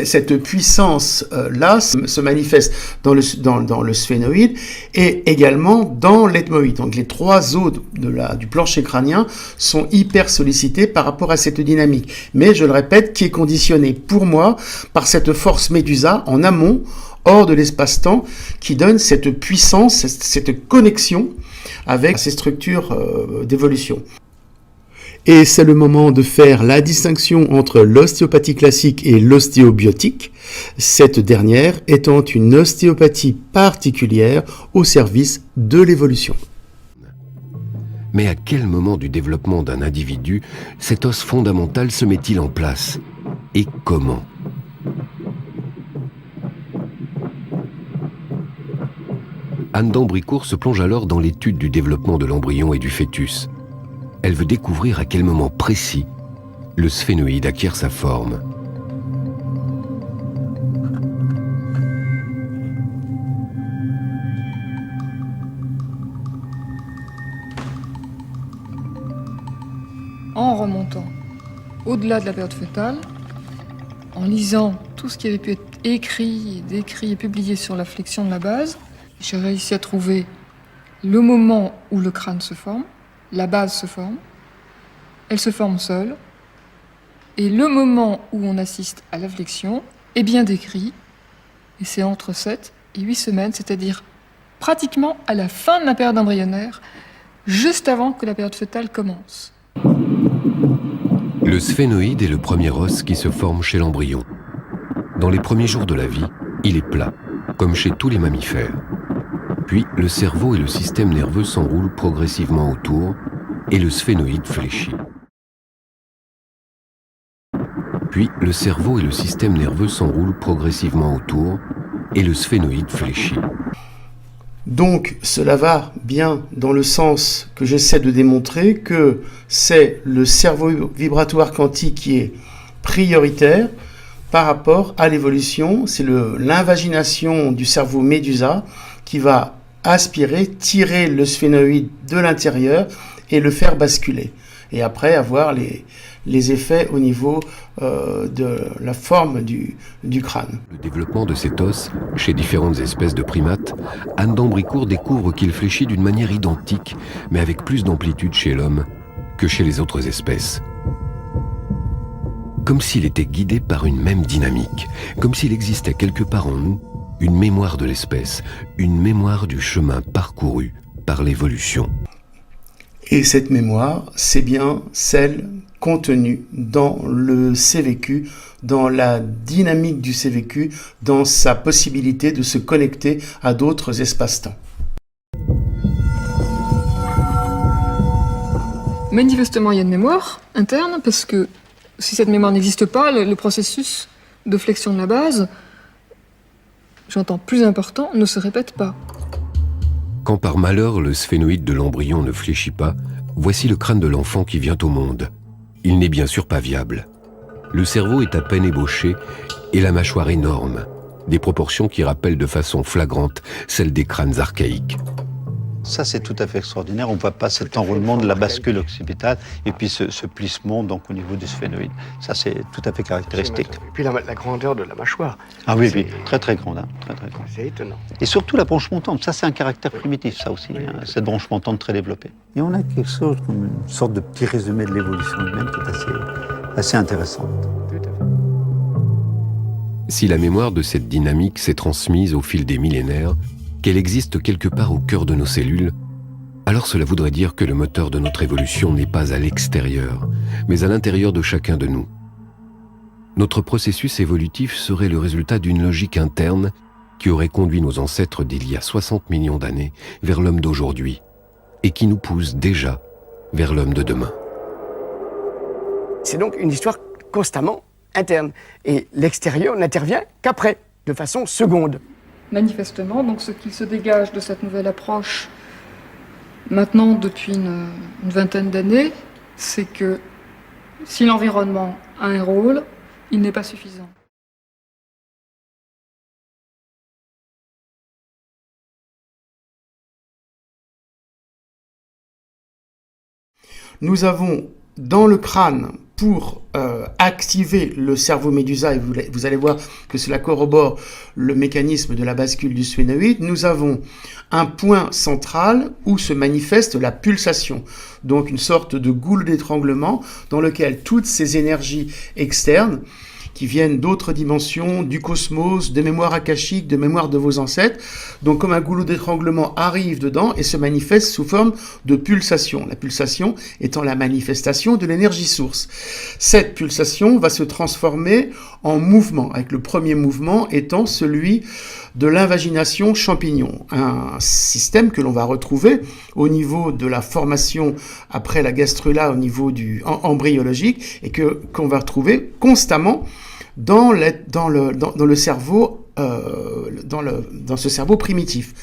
Cette puissance-là se manifeste dans le sphénoïde et également dans l'ethmoïde. Donc les trois os du plancher crânien sont hyper sollicités par rapport à cette dynamique. Mais je le répète, qui est conditionnée pour moi par cette force médusa en amont, hors de l'espace-temps, qui donne cette puissance, cette connexion avec ces structures d'évolution. Et c'est le moment de faire la distinction entre l'ostéopathie classique et l'ostéobiotique, cette dernière étant une ostéopathie particulière au service de l'évolution. Mais à quel moment du développement d'un individu cet os fondamental se met-il en place? Et comment? Anne d'Ambricourt se plonge alors dans l'étude du développement de l'embryon et du fœtus. Elle veut découvrir à quel moment précis le sphénoïde acquiert sa forme. En remontant au-delà de la période fœtale, en lisant tout ce qui avait pu être écrit, décrit et publié sur la flexion de la base, j'ai réussi à trouver le moment où le crâne se forme, la base se forme, elle se forme seule, et le moment où on assiste à la flexion est bien décrit, et c'est entre 7 et 8 semaines, c'est-à-dire pratiquement à la fin de la période embryonnaire, juste avant que la période fœtale commence. Le sphénoïde est le premier os qui se forme chez l'embryon. Dans les premiers jours de la vie, il est plat, comme chez tous les mammifères. Puis le cerveau et le système nerveux s'enroulent progressivement autour et le sphénoïde fléchit. Puis le cerveau et le système nerveux s'enroulent progressivement autour et le sphénoïde fléchit. Donc cela va bien dans le sens que j'essaie de démontrer que c'est le cerveau vibratoire quantique qui est prioritaire par rapport à l'évolution. C'est l'invagination du cerveau médusa qui va aspirer, tirer le sphénoïde de l'intérieur et le faire basculer. Et après avoir les effets au niveau de la forme du crâne. Le développement de cet os, chez différentes espèces de primates, Anne d'Ambricourt découvre qu'il fléchit d'une manière identique, mais avec plus d'amplitude chez l'homme que chez les autres espèces. Comme s'il était guidé par une même dynamique, comme s'il existait quelque part en nous une mémoire de l'espèce, une mémoire du chemin parcouru par l'évolution. Et cette mémoire, c'est bien celle contenue dans le CVQ, dans la dynamique du CVQ, dans sa possibilité de se connecter à d'autres espaces-temps. Manifestement, il y a une mémoire interne, parce que si cette mémoire n'existe pas, le processus de flexion de la base, j'entends plus important, ne se répète pas. Quand par malheur le sphénoïde de l'embryon ne fléchit pas, voici le crâne de l'enfant qui vient au monde. Il n'est bien sûr pas viable. Le cerveau est à peine ébauché et la mâchoire énorme, des proportions qui rappellent de façon flagrante celles des crânes archaïques. Ça, c'est tout à fait extraordinaire. On ne voit pas cet enroulement de la bascule occipitale et puis ce plissement donc, au niveau du sphénoïde. Ça, c'est tout à fait caractéristique. Et puis la grandeur de la mâchoire. Ah oui, oui, très très grande. Hein, très, très grande. C'est étonnant. Et surtout la branche montante. Ça, c'est un caractère primitif, ça aussi. Oui, hein, cette branche montante très développée. Et on a quelque chose comme une sorte de petit résumé de l'évolution humaine qui est assez intéressante. Tout à fait. Si la mémoire de cette dynamique s'est transmise au fil des millénaires, qu'elle existe quelque part au cœur de nos cellules, alors cela voudrait dire que le moteur de notre évolution n'est pas à l'extérieur, mais à l'intérieur de chacun de nous. Notre processus évolutif serait le résultat d'une logique interne qui aurait conduit nos ancêtres d'il y a 60 millions d'années vers l'homme d'aujourd'hui et qui nous pousse déjà vers l'homme de demain. C'est donc une histoire constamment interne. Et l'extérieur n'intervient qu'après, de façon seconde. Manifestement, donc ce qui se dégage de cette nouvelle approche, maintenant depuis une vingtaine d'années, c'est que si l'environnement a un rôle, il n'est pas suffisant. Nous avons dans le crâne, pour activer le cerveau médusa, et vous allez voir que cela corrobore le mécanisme de la bascule du sphénoïde, nous avons un point central où se manifeste la pulsation, donc une sorte de goulot d'étranglement dans lequel toutes ces énergies externes qui viennent d'autres dimensions, du cosmos, de mémoire akashique, de mémoire de vos ancêtres. Donc comme un goulot d'étranglement arrive dedans et se manifeste sous forme de pulsation. La pulsation étant la manifestation de l'énergie source. Cette pulsation va se transformer en mouvement, avec le premier mouvement étant celui de l'invagination champignon, un système que l'on va retrouver au niveau de la formation après la gastrula, au niveau du embryologique, et qu'on va retrouver constamment dans le cerveau, dans ce cerveau primitif.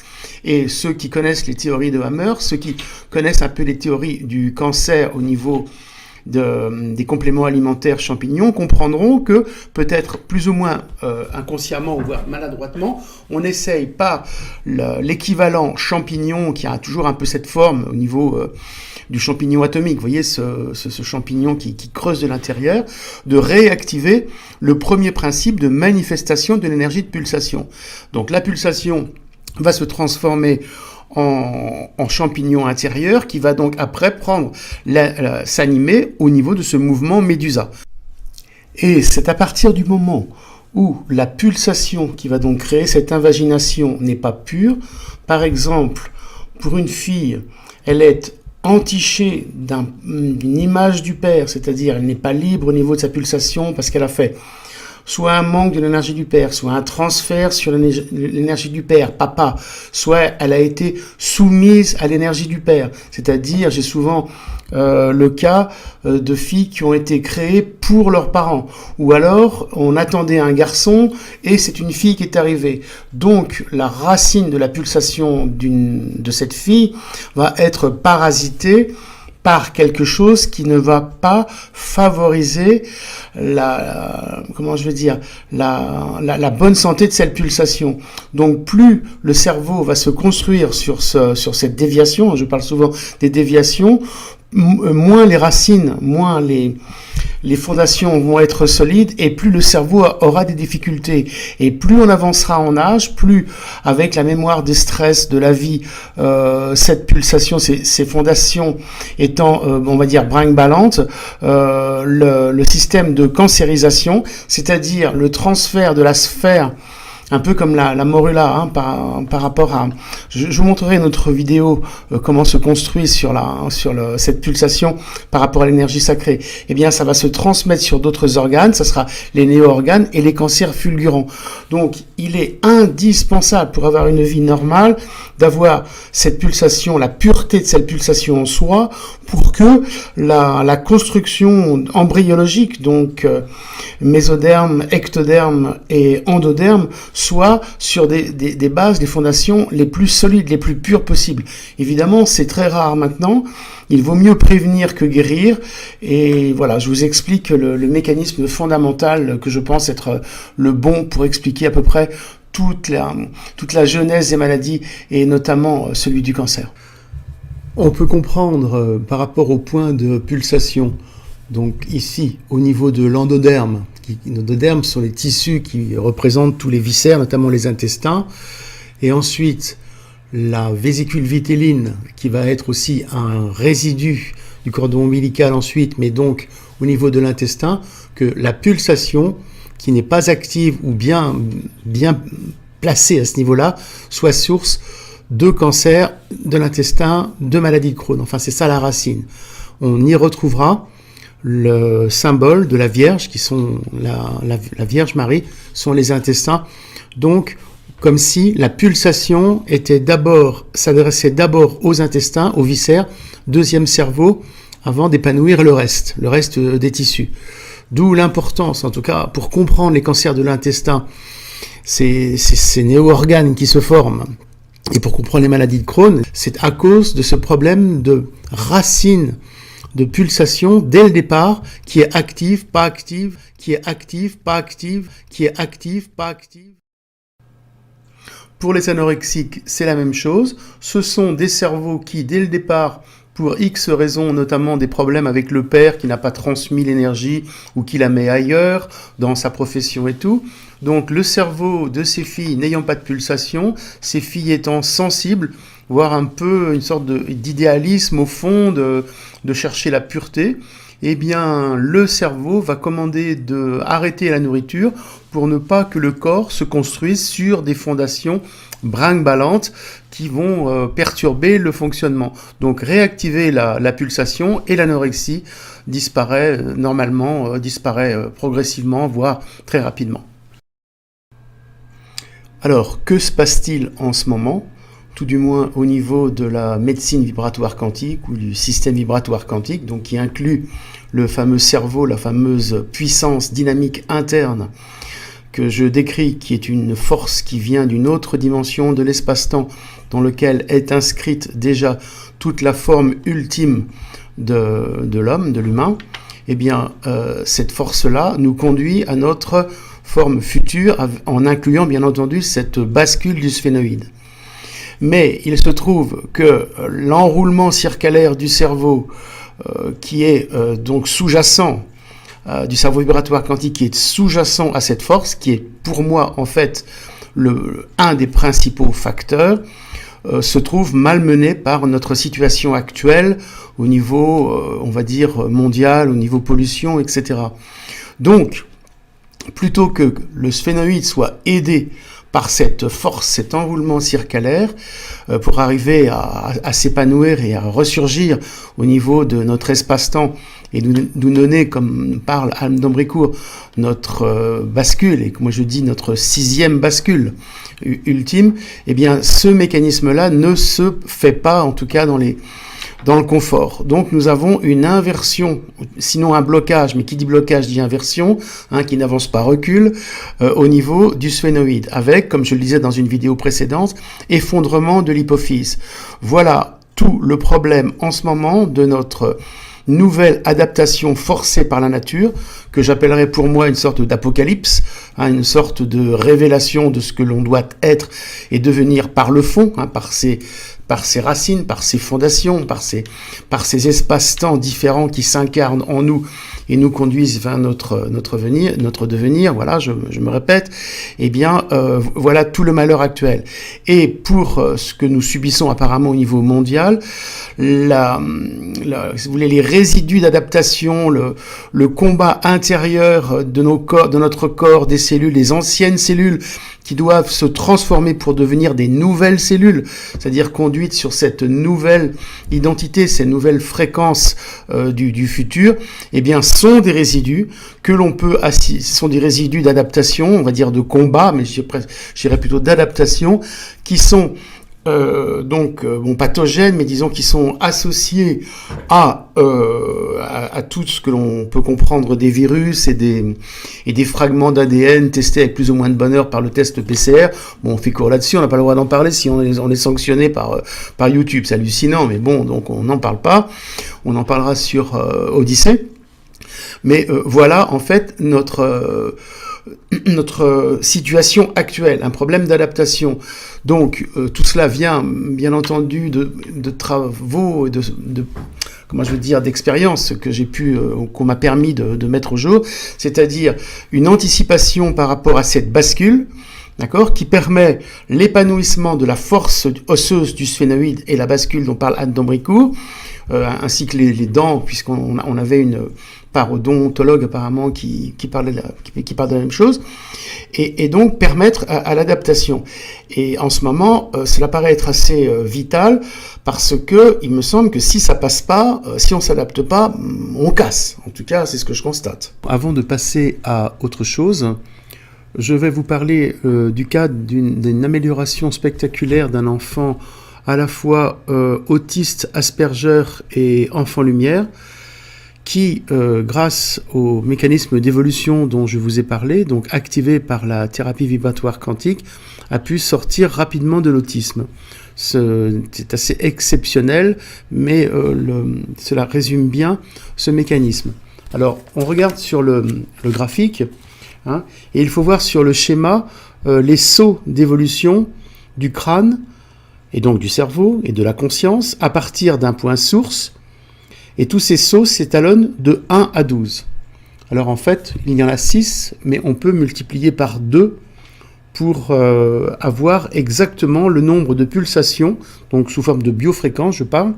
Et ceux qui connaissent les théories de Hammer, ceux qui connaissent un peu les théories du cancer au niveau des compléments alimentaires champignons comprendront que peut-être plus ou moins inconsciemment ou voire maladroitement, on essaye par l'équivalent champignon qui a toujours un peu cette forme au niveau du champignon atomique, vous voyez ce champignon qui creuse de l'intérieur, de réactiver le premier principe de manifestation de l'énergie de pulsation. Donc la pulsation va se transformer en champignon intérieur qui va donc après s'animer au niveau de ce mouvement médusa. Et c'est à partir du moment où la pulsation qui va donc créer cette invagination n'est pas pure, par exemple, pour une fille, elle est entichée d'une image du père, c'est-à-dire elle n'est pas libre au niveau de sa pulsation parce qu'elle a fait soit un manque de l'énergie du père, soit un transfert sur l'énergie du père, papa, soit elle a été soumise à l'énergie du père. C'est-à-dire, j'ai souvent le cas de filles qui ont été créées pour leurs parents. Ou alors, on attendait un garçon et c'est une fille qui est arrivée. Donc, la racine de la pulsation de cette fille va être parasitée par quelque chose qui ne va pas favoriser la bonne santé de cette pulsation. Donc plus le cerveau va se construire sur cette déviation, je parle souvent des déviations, moins les racines, moins les fondations vont être solides et plus le cerveau aura des difficultés. Et plus on avancera en âge, plus avec la mémoire des stress de la vie, cette pulsation, ces fondations étant, on va dire, brinque-ballantes, le système de cancérisation, c'est-à-dire le transfert de la sphère, un peu comme la morula, hein, par rapport à... Je vous montrerai une autre vidéo comment se construit sur cette pulsation par rapport à l'énergie sacrée. Eh bien, ça va se transmettre sur d'autres organes, ça sera les néo-organes et les cancers fulgurants. Donc, il est indispensable pour avoir une vie normale d'avoir cette pulsation, la pureté de cette pulsation en soi, pour que la construction embryologique, donc mésoderme, ectoderme et endoderme, soit sur des bases, des fondations les plus solides, les plus pures possibles. Évidemment, c'est très rare maintenant. Il vaut mieux prévenir que guérir. Et voilà, je vous explique le mécanisme fondamental que je pense être le bon pour expliquer à peu près toute la genèse des maladies et notamment celui du cancer. On peut comprendre par rapport au point de pulsation, donc ici au niveau de l'endoderme. L'endoderme sont les tissus qui représentent tous les viscères, notamment les intestins, et ensuite la vésicule vitéline qui va être aussi un résidu du cordon ombilical ensuite, mais donc au niveau de l'intestin, que la pulsation qui n'est pas active ou bien placée à ce niveau-là, soit source de cancer de l'intestin, de maladie de Crohn. Enfin, c'est ça la racine. On y retrouvera le symbole de la Vierge, qui sont la Vierge Marie, sont les intestins. Donc, comme si la pulsation s'adressait d'abord aux intestins, aux viscères, deuxième cerveau, avant d'épanouir le reste des tissus. D'où l'importance, en tout cas, pour comprendre les cancers de l'intestin, ces néo-organes qui se forment, et pour comprendre les maladies de Crohn, c'est à cause de ce problème de racine de pulsation dès le départ, qui est active, pas active, qui est active, pas active, qui est active, pas active. Pour les anorexiques, c'est la même chose. Ce sont des cerveaux qui, dès le départ, pour X raisons, notamment des problèmes avec le père qui n'a pas transmis l'énergie ou qui la met ailleurs dans sa profession et tout. Donc le cerveau de ces filles n'ayant pas de pulsation, ces filles étant sensibles, voire un peu une sorte d'idéalisme au fond, de chercher la pureté, eh bien le cerveau va commander d'arrêter la nourriture pour ne pas que le corps se construise sur des fondations brinque-ballantes qui vont perturber le fonctionnement. Donc réactiver la pulsation et l'anorexie disparaît normalement, disparaît progressivement, voire très rapidement. Alors, que se passe-t-il en ce moment ? Tout du moins au niveau de la médecine vibratoire quantique ou du système vibratoire quantique, donc qui inclut le fameux cerveau, la fameuse puissance dynamique interne que je décris, qui est une force qui vient d'une autre dimension de l'espace-temps, dans lequel est inscrite déjà toute la forme ultime de l'homme, de l'humain. Eh bien, cette force-là nous conduit à notre forme future, en incluant bien entendu cette bascule du sphénoïde. Mais il se trouve que l'enroulement circulaire du cerveau, qui est donc sous-jacent, du cerveau vibratoire quantique, qui est sous-jacent à cette force, qui est pour moi en fait un des principaux facteurs, se trouve malmené par notre situation actuelle au niveau, on va dire, mondial, au niveau pollution, etc. Donc, plutôt que le sphénoïde soit aidé par cette force, cet enroulement circulaire, pour arriver à s'épanouir et à ressurgir au niveau de notre espace-temps et nous donner, comme parle Anne d'Ambricourt, notre bascule, et que moi je dis notre 6e bascule ultime, eh bien ce mécanisme-là ne se fait pas, en tout cas dans le confort. Donc nous avons une inversion, sinon un blocage, mais qui dit blocage dit inversion, qui n'avance pas, recule, au niveau du sphénoïde, avec, comme je le disais dans une vidéo précédente, effondrement de l'hypophyse. Voilà tout le problème en ce moment de notre nouvelle adaptation forcée par la nature, que j'appellerais pour moi une sorte d'apocalypse, une sorte de révélation de ce que l'on doit être et devenir par le fond, par ses racines, par ses fondations, par ses espaces-temps différents qui s'incarnent en nous et nous conduisent vers notre devenir, voilà, je me répète, eh bien, voilà tout le malheur actuel. Et pour ce que nous subissons apparemment au niveau mondial, si vous voulez, les résidus d'adaptation, le combat intérieur de notre corps, des cellules, des anciennes cellules, qui doivent se transformer pour devenir des nouvelles cellules, c'est-à-dire conduites sur cette nouvelle identité, ces nouvelles fréquences du futur, eh bien, sont des résidus que l'on peut sont des résidus d'adaptation, on va dire de combat, mais je dirais plutôt d'adaptation, qui sont pathogènes, mais disons qui sont associés à tout ce que l'on peut comprendre des virus et des fragments d'ADN testés avec plus ou moins de bonheur par le test PCR. Bon, on fait court là-dessus, on n'a pas le droit d'en parler si on est sanctionné par YouTube, c'est hallucinant, mais bon, donc on n'en parle pas. On en parlera sur Odyssée. Mais voilà, en fait, notre situation actuelle, un problème d'adaptation. Donc tout cela vient bien entendu de travaux, d'expériences que j'ai pu, qu'on m'a permis de mettre au jour, c'est-à-dire une anticipation par rapport à cette bascule, d'accord, qui permet l'épanouissement de la force osseuse du sphénoïde et la bascule dont parle Anne d'Ambricourt, ainsi que les dents, puisqu'on avait une parodontologue apparemment qui parle de la même chose, et donc permettre à l'adaptation. Et en ce moment, cela paraît être assez vital, parce que il me semble que si ça passe pas, si on s'adapte pas, on casse. En tout cas, c'est ce que je constate. Avant de passer à autre chose, je vais vous parler du cas d'une amélioration spectaculaire d'un enfant à la fois autiste, Asperger et enfant lumière, qui, grâce au mécanisme d'évolution dont je vous ai parlé, donc activé par la thérapie vibratoire quantique, a pu sortir rapidement de l'autisme. C'est assez exceptionnel, mais cela résume bien ce mécanisme. Alors, on regarde sur le graphique, et il faut voir sur le schéma les sauts d'évolution du crâne et donc du cerveau et de la conscience, à partir d'un point source, et tous ces sauts s'étalonnent de 1 à 12. Alors en fait, il y en a 6, mais on peut multiplier par 2 pour avoir exactement le nombre de pulsations, donc sous forme de biofréquences, je parle,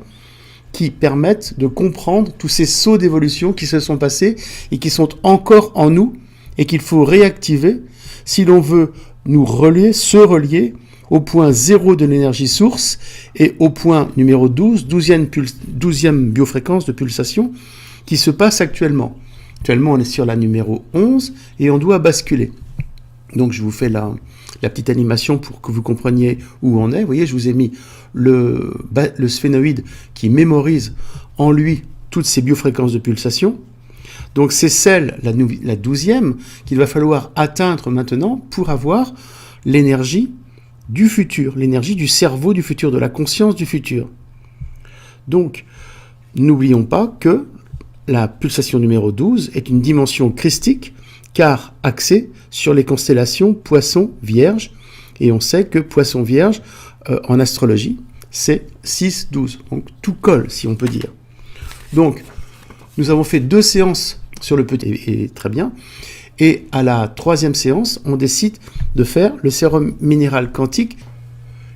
qui permettent de comprendre tous ces sauts d'évolution qui se sont passés et qui sont encore en nous et qu'il faut réactiver si l'on veut se relier au point 0 de l'énergie source et au point numéro 12, 12e biofréquence de pulsation qui se passe actuellement. Actuellement, on est sur la numéro 11 et on doit basculer. Donc, je vous fais la petite animation pour que vous compreniez où on est. Vous voyez, je vous ai mis le sphénoïde qui mémorise en lui toutes ces biofréquences de pulsation. Donc, c'est celle, la 12e, qu'il va falloir atteindre maintenant pour avoir l'énergie du futur, l'énergie du cerveau du futur, de la conscience du futur. Donc, n'oublions pas que la pulsation numéro 12 est une dimension christique, car axée sur les constellations Poisson-Vierge, et on sait que Poisson-Vierge, en astrologie, c'est 6-12, donc tout colle, si on peut dire. Donc, nous avons fait 2 séances sur le petit, et très bien, et à la 3e séance, on décide de faire le sérum minéral quantique,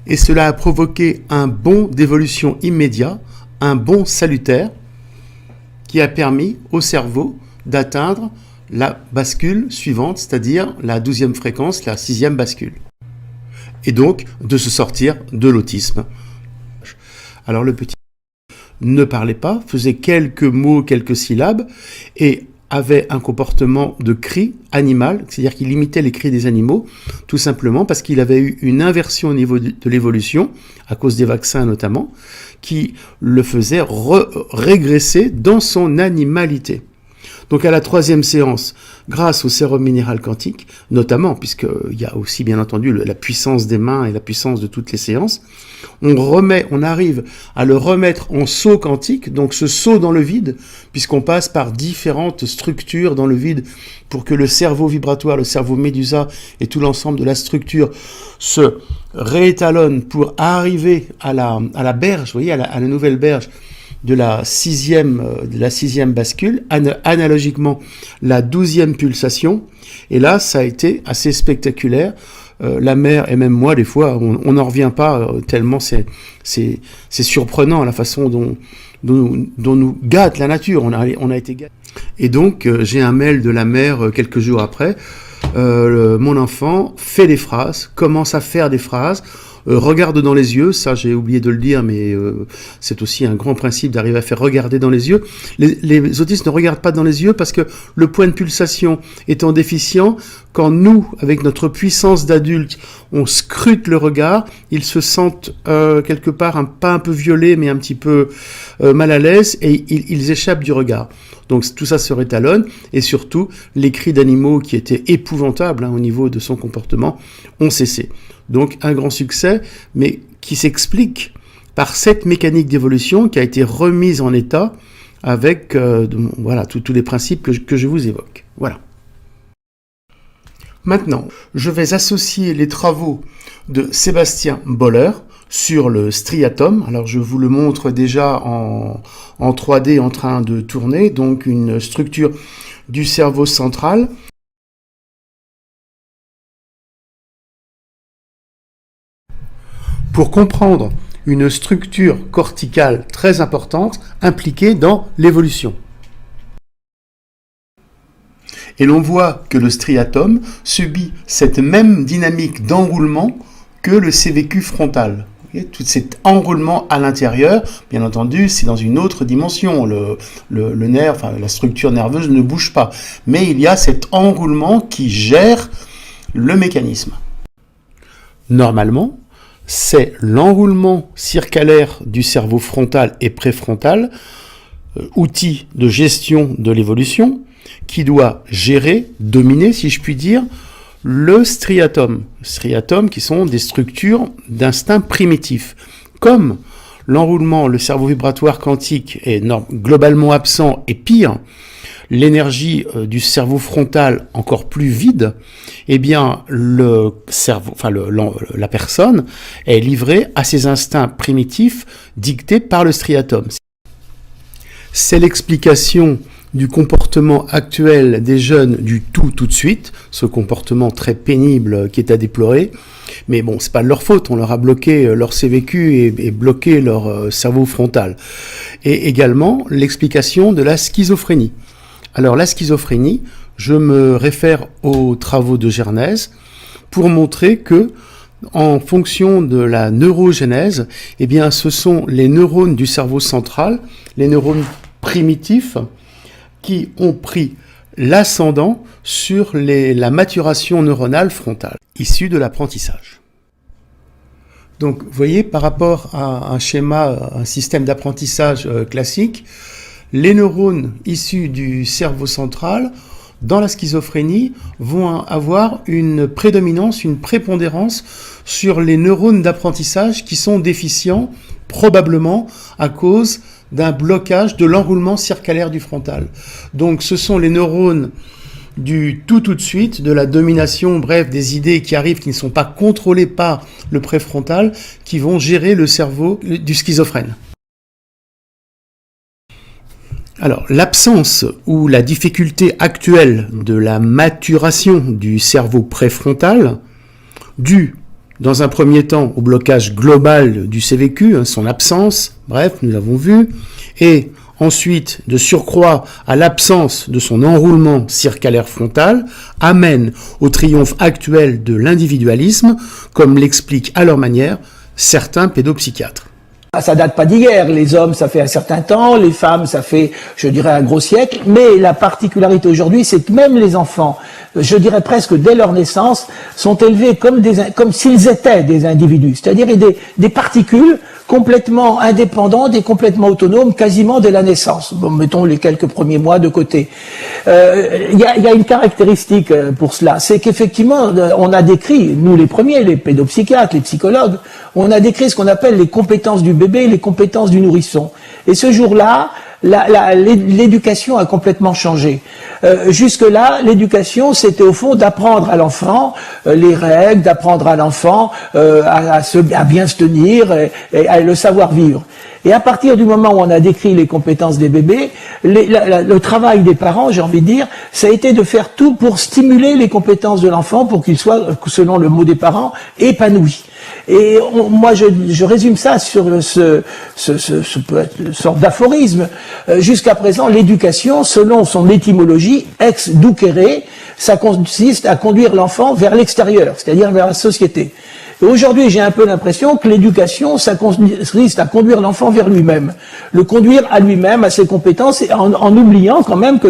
et cela a provoqué un bond d'évolution immédiat, un bond salutaire, qui a permis au cerveau d'atteindre la bascule suivante, c'est-à-dire la 12e fréquence, la 6e bascule. Et donc, de se sortir de l'autisme. Alors le petit ne parlait pas, faisait quelques mots, quelques syllabes, et avait un comportement de cri animal, c'est-à-dire qu'il imitait les cris des animaux, tout simplement parce qu'il avait eu une inversion au niveau de l'évolution, à cause des vaccins notamment, qui le faisait régresser dans son animalité. Donc à la 3e séance, grâce au sérum minéral quantique, notamment, puisqu'il y a aussi bien entendu la puissance des mains et la puissance de toutes les séances, on arrive à le remettre en saut quantique, donc ce saut dans le vide, puisqu'on passe par différentes structures dans le vide pour que le cerveau vibratoire, le cerveau médusa et tout l'ensemble de la structure se réétalonnent pour arriver à la berge, vous voyez, à la nouvelle berge de la 6e bascule, analogiquement la 12e pulsation, et là ça a été assez spectaculaire. La mère et même moi des fois on n'en revient pas tellement c'est surprenant la façon dont nous gâte la nature, on a été gâtés. Et donc j'ai un mail de la mère quelques jours après, mon enfant fait des phrases, commence à faire des phrases, regarde dans les yeux, ça j'ai oublié de le dire, mais c'est aussi un grand principe d'arriver à faire regarder dans les yeux. Les autistes ne regardent pas dans les yeux parce que le point de pulsation étant déficient, quand nous, avec notre puissance d'adulte, on scrute le regard, ils se sentent quelque part pas un peu violés, mais un petit peu mal à l'aise, et ils échappent du regard. Donc tout ça se rétalonne, et surtout, les cris d'animaux qui étaient épouvantables au niveau de son comportement ont cessé. Donc un grand succès, mais qui s'explique par cette mécanique d'évolution qui a été remise en état avec voilà, tous les principes que je vous évoque. Voilà. Maintenant, je vais associer les travaux de Sébastien Boller sur le striatum. Alors je vous le montre déjà en 3D en train de tourner, donc une structure du cerveau central. Pour comprendre une structure corticale très importante impliquée dans l'évolution. Et l'on voit que le striatum subit cette même dynamique d'enroulement que le CVQ frontal. Tout cet enroulement à l'intérieur, bien entendu, c'est dans une autre dimension. Le nerf, enfin, la structure nerveuse ne bouge pas. Mais il y a cet enroulement qui gère le mécanisme. Normalement, c'est l'enroulement circulaire du cerveau frontal et préfrontal, outil de gestion de l'évolution, qui doit gérer, dominer, si je puis dire, le striatum. Striatum qui sont des structures d'instinct primitif. Comme l'enroulement, le cerveau vibratoire quantique est globalement absent et pire, l'énergie du cerveau frontal encore plus vide, eh bien le cerveau, la personne est livrée à ses instincts primitifs dictés par le striatum. C'est l'explication du comportement actuel des jeunes du tout de suite, ce comportement très pénible qui est à déplorer. Mais bon, c'est pas de leur faute, on leur a bloqué leur CVQ et bloqué leur cerveau frontal. Et également l'explication de la schizophrénie. Alors la schizophrénie, je me réfère aux travaux de Gernez pour montrer que en fonction de la neurogénèse, eh bien ce sont les neurones du cerveau central, les neurones primitifs, qui ont pris l'ascendant sur la maturation neuronale frontale, issue de l'apprentissage. Donc, vous voyez, par rapport à un schéma, un système d'apprentissage classique, les neurones issus du cerveau central, dans la schizophrénie, vont avoir une prédominance, une prépondérance sur les neurones d'apprentissage qui sont déficients, probablement à cause d'un blocage de l'enroulement circulaire du frontal. Donc ce sont les neurones du tout de suite, de la domination, bref, des idées qui arrivent, qui ne sont pas contrôlées par le préfrontal, qui vont gérer le cerveau du schizophrène. Alors, l'absence ou la difficulté actuelle de la maturation du cerveau préfrontal, due dans un premier temps au blocage global du CVQ, son absence, bref, nous l'avons vu, et ensuite, de surcroît à l'absence de son enroulement circulaire frontal, amène au triomphe actuel de l'individualisme, comme l'expliquent à leur manière certains pédopsychiatres. Ça date pas d'hier, les hommes ça fait un certain temps, les femmes ça fait, je dirais, un gros siècle, mais la particularité aujourd'hui c'est que même les enfants, je dirais presque dès leur naissance, sont élevés comme s'ils étaient des individus, c'est-à-dire des particules complètement indépendantes et complètement autonomes quasiment dès la naissance. Bon, mettons les quelques premiers mois de côté. Il y a une caractéristique pour cela, c'est qu'effectivement on a décrit, nous les premiers, les pédopsychiatres, les psychologues, on a décrit ce qu'on appelle les compétences du bébé et les compétences du nourrisson. Et ce jour-là, l'éducation a complètement changé. Jusque-là, l'éducation, c'était au fond d'apprendre à l'enfant les règles, d'apprendre à l'enfant à bien se tenir et à le savoir-vivre. Et à partir du moment où on a décrit les compétences des bébés, le travail des parents, j'ai envie de dire, ça a été de faire tout pour stimuler les compétences de l'enfant pour qu'il soit, selon le mot des parents, épanoui. Et moi, je résume ça sur ce sorte d'aphorisme. Jusqu'à présent, l'éducation, selon son étymologie, ex ducere, ça consiste à conduire l'enfant vers l'extérieur, c'est-à-dire vers la société. Et aujourd'hui, j'ai un peu l'impression que l'éducation, ça consiste à conduire l'enfant vers lui-même, le conduire à lui-même, à ses compétences, et en oubliant quand même que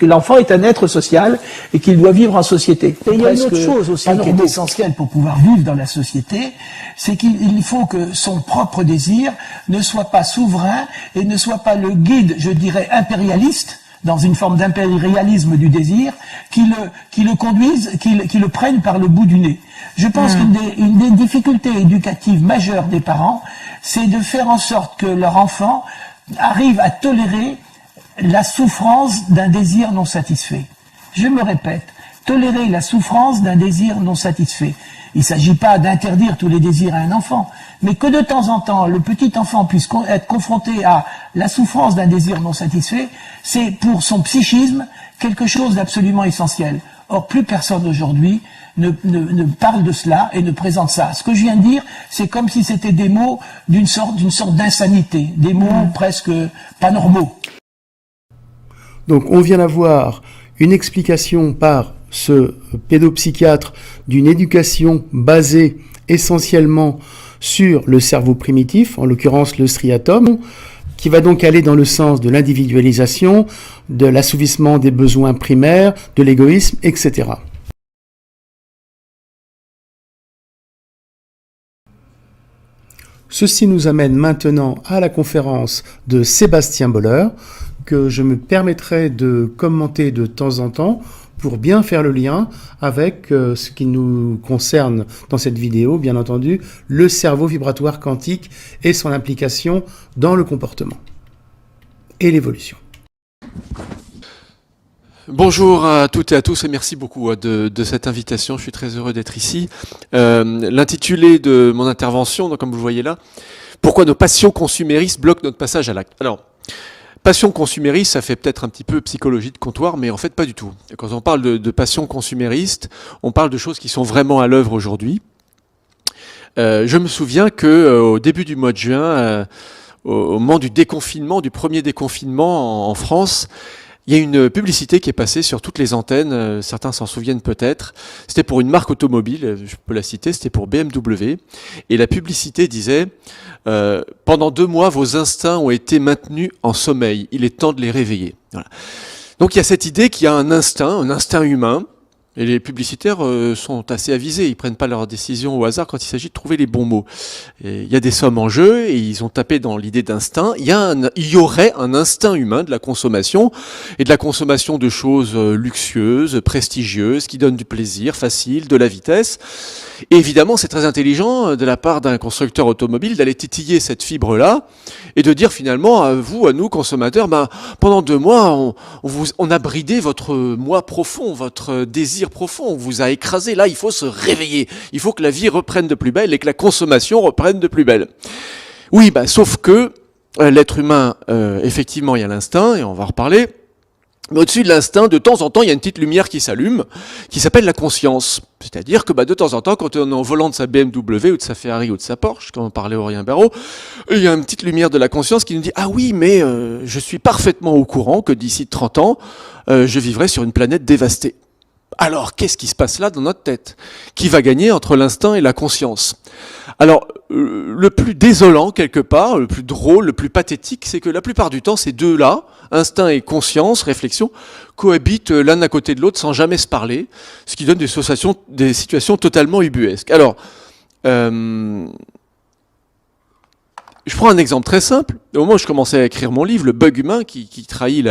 l'enfant est un être social et qu'il doit vivre en société. Et il y a une autre chose aussi qui est essentielle pour pouvoir vivre dans la société, c'est qu'il faut que son propre désir ne soit pas souverain et ne soit pas le guide, je dirais, impérialiste, dans une forme d'impérialisme du désir, qui le conduise, qui le prenne par le bout du nez. Je pense qu'une des difficultés éducatives majeures des parents, c'est de faire en sorte que leur enfant arrive à tolérer la souffrance d'un désir non satisfait. Je me répète, tolérer la souffrance d'un désir non satisfait. Il ne s'agit pas d'interdire tous les désirs à un enfant, mais que de temps en temps, le petit enfant puisse être confronté à la souffrance d'un désir non satisfait, c'est pour son psychisme quelque chose d'absolument essentiel. Or, plus personne aujourd'hui ne parle de cela et ne présente ça. Ce que je viens de dire, c'est comme si c'était des mots d'une sorte d'insanité, des mots presque pas normaux. Donc, on vient d'avoir une explication par ce pédopsychiatre d'une éducation basée essentiellement sur le cerveau primitif, en l'occurrence le striatum, qui va donc aller dans le sens de l'individualisation, de l'assouvissement des besoins primaires, de l'égoïsme, etc. Ceci nous amène maintenant à la conférence de Sébastien Boller, que je me permettrai de commenter de temps en temps pour bien faire le lien avec ce qui nous concerne dans cette vidéo, bien entendu, le cerveau vibratoire quantique et son implication dans le comportement et l'évolution. Bonjour à toutes et à tous et merci beaucoup de cette invitation. Je suis très heureux d'être ici. L'intitulé de mon intervention, donc, comme vous le voyez là, pourquoi nos passions consuméristes bloquent notre passage à l'acte. Alors, passion consumériste, ça fait peut-être un petit peu psychologie de comptoir, mais en fait pas du tout. Quand on parle de passion consumériste, on parle de choses qui sont vraiment à l'œuvre aujourd'hui. Je me souviens qu'au début du mois de juin, au moment du déconfinement, du premier déconfinement en France, il y a une publicité qui est passée sur toutes les antennes, certains s'en souviennent peut-être. C'était pour une marque automobile, je peux la citer, c'était pour BMW. Et la publicité disait pendant 2 mois, vos instincts ont été maintenus en sommeil. Il est temps de les réveiller. Voilà. Donc il y a cette idée qu'il y a un instinct humain. Et les publicitaires sont assez avisés, ils prennent pas leurs décisions au hasard quand il s'agit de trouver les bons mots. Et il y a des sommes en jeu et ils ont tapé dans l'idée d'instinct. Il y aurait un instinct humain de la consommation et de la consommation de choses luxueuses, prestigieuses, qui donnent du plaisir facile, de la vitesse. Et évidemment, c'est très intelligent de la part d'un constructeur automobile d'aller titiller cette fibre-là et de dire finalement à vous, à nous consommateurs, pendant 2 mois, on a bridé votre moi profond, votre désir profond, on vous a écrasé. Là, il faut se réveiller. Il faut que la vie reprenne de plus belle et que la consommation reprenne de plus belle. Oui, sauf que l'être humain, effectivement, il y a l'instinct, et on va en reparler. Mais au-dessus de l'instinct, de temps en temps, il y a une petite lumière qui s'allume, qui s'appelle la conscience. C'est-à-dire que de temps en temps, quand on est en volant de sa BMW ou de sa Ferrari ou de sa Porsche, comme on parlait Aurélien Barraud, il y a une petite lumière de la conscience qui nous dit « Ah oui, mais je suis parfaitement au courant que d'ici 30 ans, je vivrai sur une planète dévastée. » Alors, qu'est-ce qui se passe là dans notre tête? Qui va gagner entre l'instinct et la conscience? Alors, le plus désolant, quelque part, le plus drôle, le plus pathétique, c'est que la plupart du temps, ces deux-là, instinct et conscience, réflexion, cohabitent l'un à côté de l'autre sans jamais se parler, ce qui donne des situations totalement ubuesques. Alors, je prends un exemple très simple. Au moment où je commençais à écrire mon livre, Le bug humain, qui trahit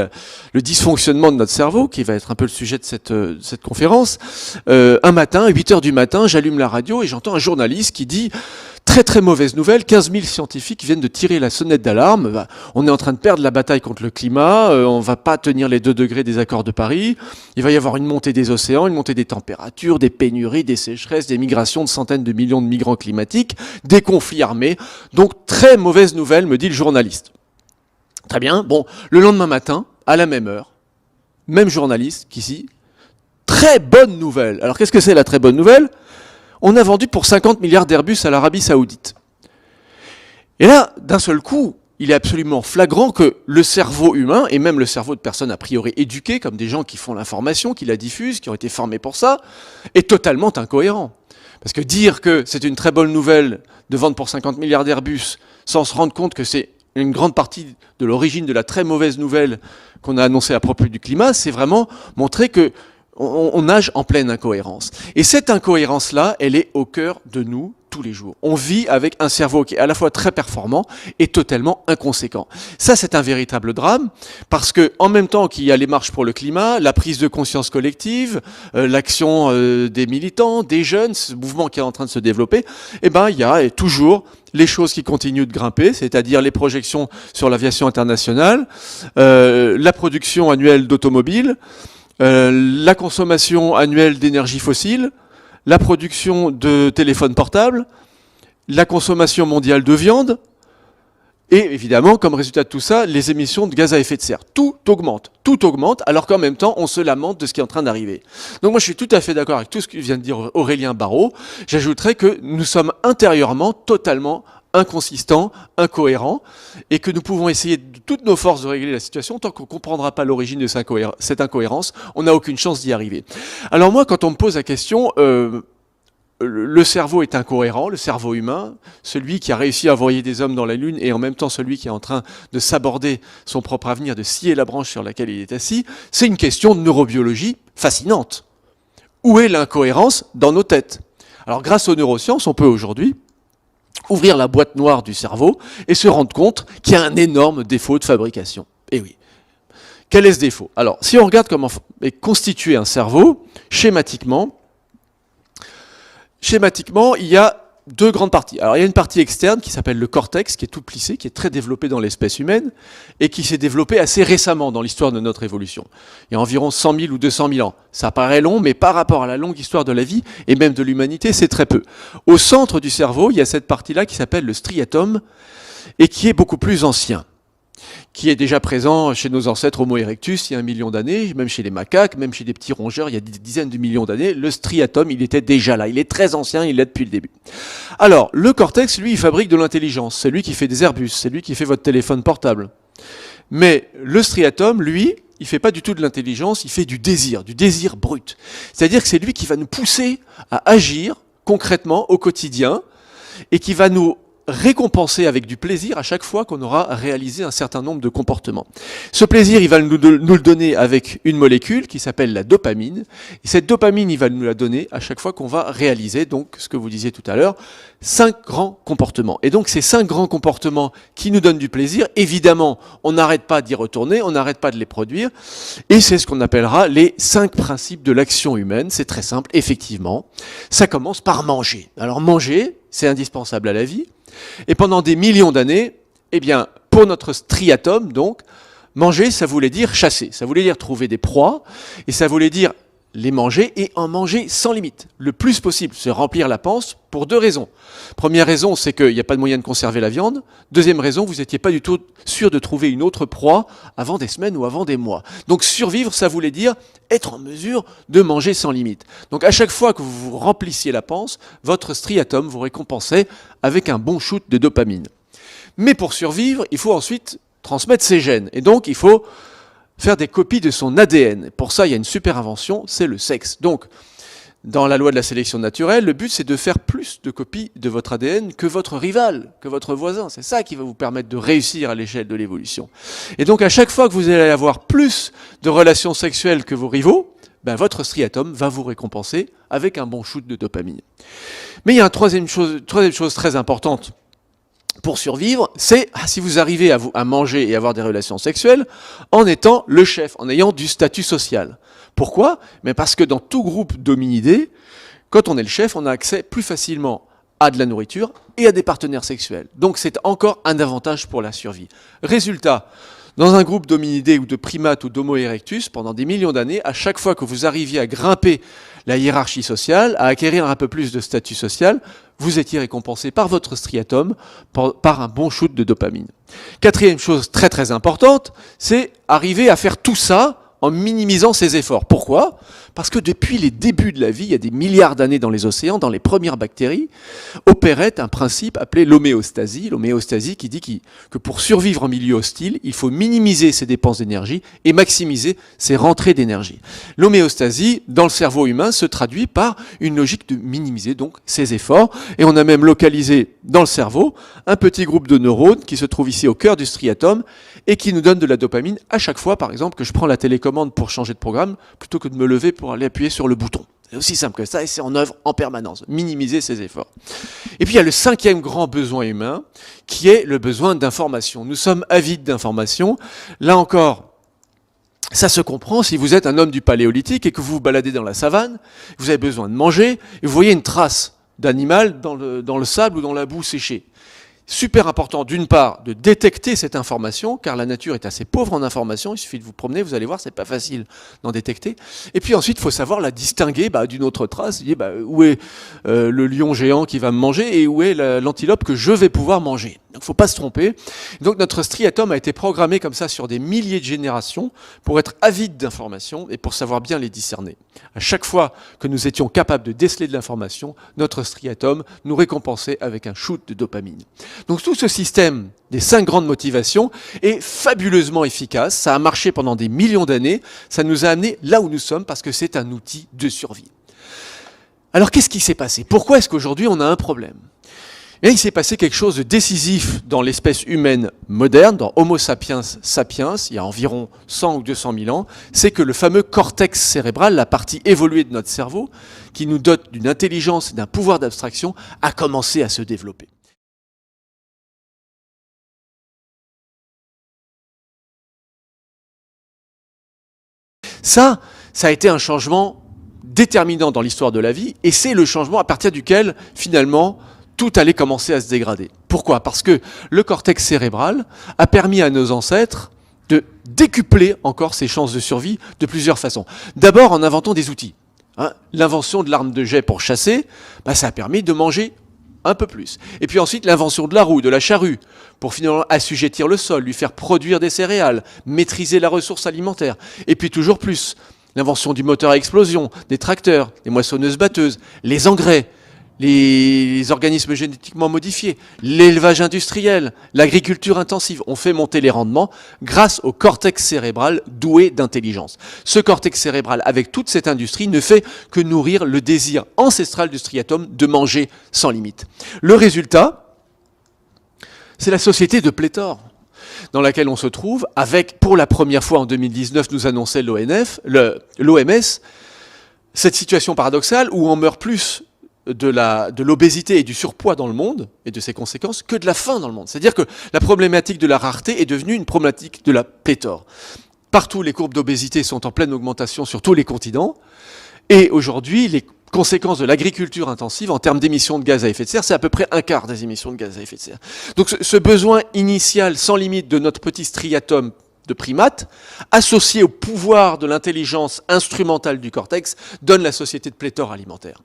le dysfonctionnement de notre cerveau, qui va être un peu le sujet de cette conférence, un matin, à 8h du matin, j'allume la radio et j'entends un journaliste qui dit « Très très mauvaise nouvelle, 15 000 scientifiques viennent de tirer la sonnette d'alarme, on est en train de perdre la bataille contre le climat, on va pas tenir les 2 degrés des accords de Paris, il va y avoir une montée des océans, une montée des températures, des pénuries, des sécheresses, des migrations de centaines de millions de migrants climatiques, des conflits armés. Donc très mauvaise nouvelle, me dit le journaliste. Très bien, bon, le lendemain matin, à la même heure, même journaliste qu'ici, très bonne nouvelle. Alors qu'est-ce que c'est la très bonne nouvelle ? On a vendu pour 50 milliards d'Airbus à l'Arabie Saoudite. Et là, d'un seul coup, il est absolument flagrant que le cerveau humain, et même le cerveau de personnes a priori éduquées, comme des gens qui font l'information, qui la diffusent, qui ont été formés pour ça, est totalement incohérent. Parce que dire que c'est une très bonne nouvelle de vendre pour 50 milliards d'Airbus, sans se rendre compte que c'est une grande partie de l'origine de la très mauvaise nouvelle qu'on a annoncée à propos du climat, c'est vraiment montrer que on nage en pleine incohérence. Et cette incohérence-là, elle est au cœur de nous tous les jours. On vit avec un cerveau qui est à la fois très performant et totalement inconséquent. Ça, c'est un véritable drame, parce que en même temps qu'il y a les marches pour le climat, la prise de conscience collective, l'action des militants, des jeunes, ce mouvement qui est en train de se développer, il y a toujours les choses qui continuent de grimper, c'est-à-dire les projections sur l'aviation internationale, la production annuelle d'automobiles, la consommation annuelle d'énergie fossile, la production de téléphones portables, la consommation mondiale de viande, et évidemment, comme résultat de tout ça, les émissions de gaz à effet de serre. Tout augmente, alors qu'en même temps, on se lamente de ce qui est en train d'arriver. Donc moi, je suis tout à fait d'accord avec tout ce que vient de dire Aurélien Barraud. J'ajouterais que nous sommes intérieurement totalement inconsistants, incohérents, et que nous pouvons essayer de toutes nos forces de régler la situation. Tant qu'on ne comprendra pas l'origine de cette incohérence, on n'a aucune chance d'y arriver. Alors moi, quand on me pose la question, le cerveau est incohérent, le cerveau humain, celui qui a réussi à envoyer des hommes dans la Lune et en même temps celui qui est en train de s'aborder son propre avenir, de scier la branche sur laquelle il est assis, c'est une question de neurobiologie fascinante. Où est l'incohérence dans nos têtes ? Alors grâce aux neurosciences, on peut aujourd'hui ouvrir la boîte noire du cerveau et se rendre compte qu'il y a un énorme défaut de fabrication. Et oui. Quel est ce défaut ? Alors, si on regarde comment est constitué un cerveau, schématiquement, il y a deux grandes parties. Alors il y a une partie externe qui s'appelle le cortex, qui est tout plissé, qui est très développé dans l'espèce humaine, et qui s'est développé assez récemment dans l'histoire de notre évolution. Il y a environ 100 000 ou 200 000 ans. Ça paraît long, mais par rapport à la longue histoire de la vie, et même de l'humanité, c'est très peu. Au centre du cerveau, il y a cette partie-là qui s'appelle le striatum, et qui est beaucoup plus ancien, qui est déjà présent chez nos ancêtres Homo erectus il y a 1 million d'années, même chez les macaques, même chez des petits rongeurs il y a des dizaines de millions d'années. Le striatum, il était déjà là. Il est très ancien, il est depuis le début. Alors, le cortex, lui, il fabrique de l'intelligence. C'est lui qui fait des Airbus, c'est lui qui fait votre téléphone portable. Mais le striatum, lui, il fait pas du tout de l'intelligence, il fait du désir brut. C'est-à-dire que c'est lui qui va nous pousser à agir concrètement au quotidien et qui va nous récompenser avec du plaisir à chaque fois qu'on aura réalisé un certain nombre de comportements. Ce plaisir, il va nous le donner avec une molécule qui s'appelle la dopamine. Et cette dopamine, il va nous la donner à chaque fois qu'on va réaliser, donc, ce que vous disiez tout à l'heure, 5 grands comportements. Et donc, ces 5 grands comportements qui nous donnent du plaisir, évidemment, on n'arrête pas d'y retourner, on n'arrête pas de les produire. Et c'est ce qu'on appellera les 5 principes de l'action humaine. C'est très simple, effectivement. Ça commence par manger. Alors, manger, c'est indispensable à la vie. Et pendant des millions d'années, eh bien, pour notre striatum, donc, manger, ça voulait dire chasser. Ça voulait dire trouver des proies. Et ça voulait dire les manger et en manger sans limite. Le plus possible, se remplir la panse pour 2 raisons. Première raison, c'est qu'il n'y a pas de moyen de conserver la viande. Deuxième raison, vous n'étiez pas du tout sûr de trouver une autre proie avant des semaines ou avant des mois. Donc survivre, ça voulait dire être en mesure de manger sans limite. Donc à chaque fois que vous vous remplissiez la panse, votre striatum vous récompensait avec un bon shoot de dopamine. Mais pour survivre, il faut ensuite transmettre ses gènes. Et donc il faut faire des copies de son ADN. Pour ça, il y a une super invention, c'est le sexe. Donc, dans la loi de la sélection naturelle, le but, c'est de faire plus de copies de votre ADN que votre rival, que votre voisin. C'est ça qui va vous permettre de réussir à l'échelle de l'évolution. Et donc, à chaque fois que vous allez avoir plus de relations sexuelles que vos rivaux, ben, votre striatum va vous récompenser avec un bon shoot de dopamine. Mais il y a une troisième chose très importante pour survivre, c'est si vous arrivez à manger et avoir des relations sexuelles en étant le chef, en ayant du statut social. Pourquoi ? Mais parce que dans tout groupe dominidé, quand on est le chef, on a accès plus facilement à de la nourriture et à des partenaires sexuels. Donc c'est encore un avantage pour la survie. Résultat, dans un groupe d'hominidés ou de primates ou d'Homo erectus, pendant des millions d'années, à chaque fois que vous arriviez à grimper la hiérarchie sociale, à acquérir un peu plus de statut social, vous étiez récompensé par votre striatum, par un bon shoot de dopamine. Quatrième chose très très importante, c'est arriver à faire tout ça en minimisant ses efforts. Pourquoi ? Parce que depuis les débuts de la vie, il y a des milliards d'années dans les océans, dans les premières bactéries, opérait un principe appelé l'homéostasie. L'homéostasie qui dit que pour survivre en milieu hostile, il faut minimiser ses dépenses d'énergie et maximiser ses rentrées d'énergie. L'homéostasie, dans le cerveau humain, se traduit par une logique de minimiser donc ses efforts. Et on a même localisé dans le cerveau un petit groupe de neurones qui se trouve ici au cœur du striatum et qui nous donne de la dopamine à chaque fois, par exemple, que je prends la télécommande pour changer de programme plutôt que de me lever pour aller appuyer sur le bouton. C'est aussi simple que ça et c'est en œuvre en permanence. Minimiser ses efforts. Et puis il y a le 5e grand besoin humain qui est le besoin d'information. Nous sommes avides d'information. Là encore, ça se comprend si vous êtes un homme du paléolithique et que vous vous baladez dans la savane, vous avez besoin de manger et vous voyez une trace d'animal dans le sable ou dans la boue séchée. Super important, d'une part, de détecter cette information, car la nature est assez pauvre en information, il suffit de vous promener, vous allez voir, c'est pas facile d'en détecter. Et puis ensuite, il faut savoir la distinguer d'une autre trace, où est le lion géant qui va me manger et où est l'antilope que je vais pouvoir manger. Donc il ne faut pas se tromper. Donc notre striatum a été programmé comme ça sur des milliers de générations pour être avide d'informations et pour savoir bien les discerner. À chaque fois que nous étions capables de déceler de l'information, notre striatum nous récompensait avec un shoot de dopamine. Donc tout ce système des 5 grandes motivations est fabuleusement efficace. Ça a marché pendant des millions d'années. Ça nous a amenés là où nous sommes parce que c'est un outil de survie. Alors qu'est-ce qui s'est passé ? Pourquoi est-ce qu'aujourd'hui on a un problème ? Et il s'est passé quelque chose de décisif dans l'espèce humaine moderne, dans Homo sapiens sapiens, il y a environ 100 ou 200 000 ans, c'est que le fameux cortex cérébral, la partie évoluée de notre cerveau, qui nous dote d'une intelligence et d'un pouvoir d'abstraction, a commencé à se développer. Ça a été un changement déterminant dans l'histoire de la vie, et c'est le changement à partir duquel, finalement, tout allait commencer à se dégrader. Pourquoi? Parce que le cortex cérébral a permis à nos ancêtres de décupler encore ses chances de survie de plusieurs façons. D'abord en inventant des outils. L'invention de l'arme de jet pour chasser, ça a permis de manger un peu plus. Et puis ensuite, l'invention de la roue, de la charrue, pour finalement assujettir le sol, lui faire produire des céréales, maîtriser la ressource alimentaire. Et puis toujours plus, l'invention du moteur à explosion, des tracteurs, des moissonneuses-batteuses, les engrais, les organismes génétiquement modifiés, l'élevage industriel, l'agriculture intensive ont fait monter les rendements grâce au cortex cérébral doué d'intelligence. Ce cortex cérébral, avec toute cette industrie, ne fait que nourrir le désir ancestral du striatum de manger sans limite. Le résultat, c'est la société de pléthore dans laquelle on se trouve, avec, pour la première fois en 2019, nous annonçait l'OMS, cette situation paradoxale où on meurt plus de l'obésité et du surpoids dans le monde, et de ses conséquences, que de la faim dans le monde. C'est-à-dire que la problématique de la rareté est devenue une problématique de la pléthore. Partout, les courbes d'obésité sont en pleine augmentation sur tous les continents, et aujourd'hui, les conséquences de l'agriculture intensive en termes d'émissions de gaz à effet de serre, c'est à peu près un quart des émissions de gaz à effet de serre. Donc ce besoin initial sans limite de notre petit striatum de primates, associé au pouvoir de l'intelligence instrumentale du cortex, donne la société de pléthore alimentaire.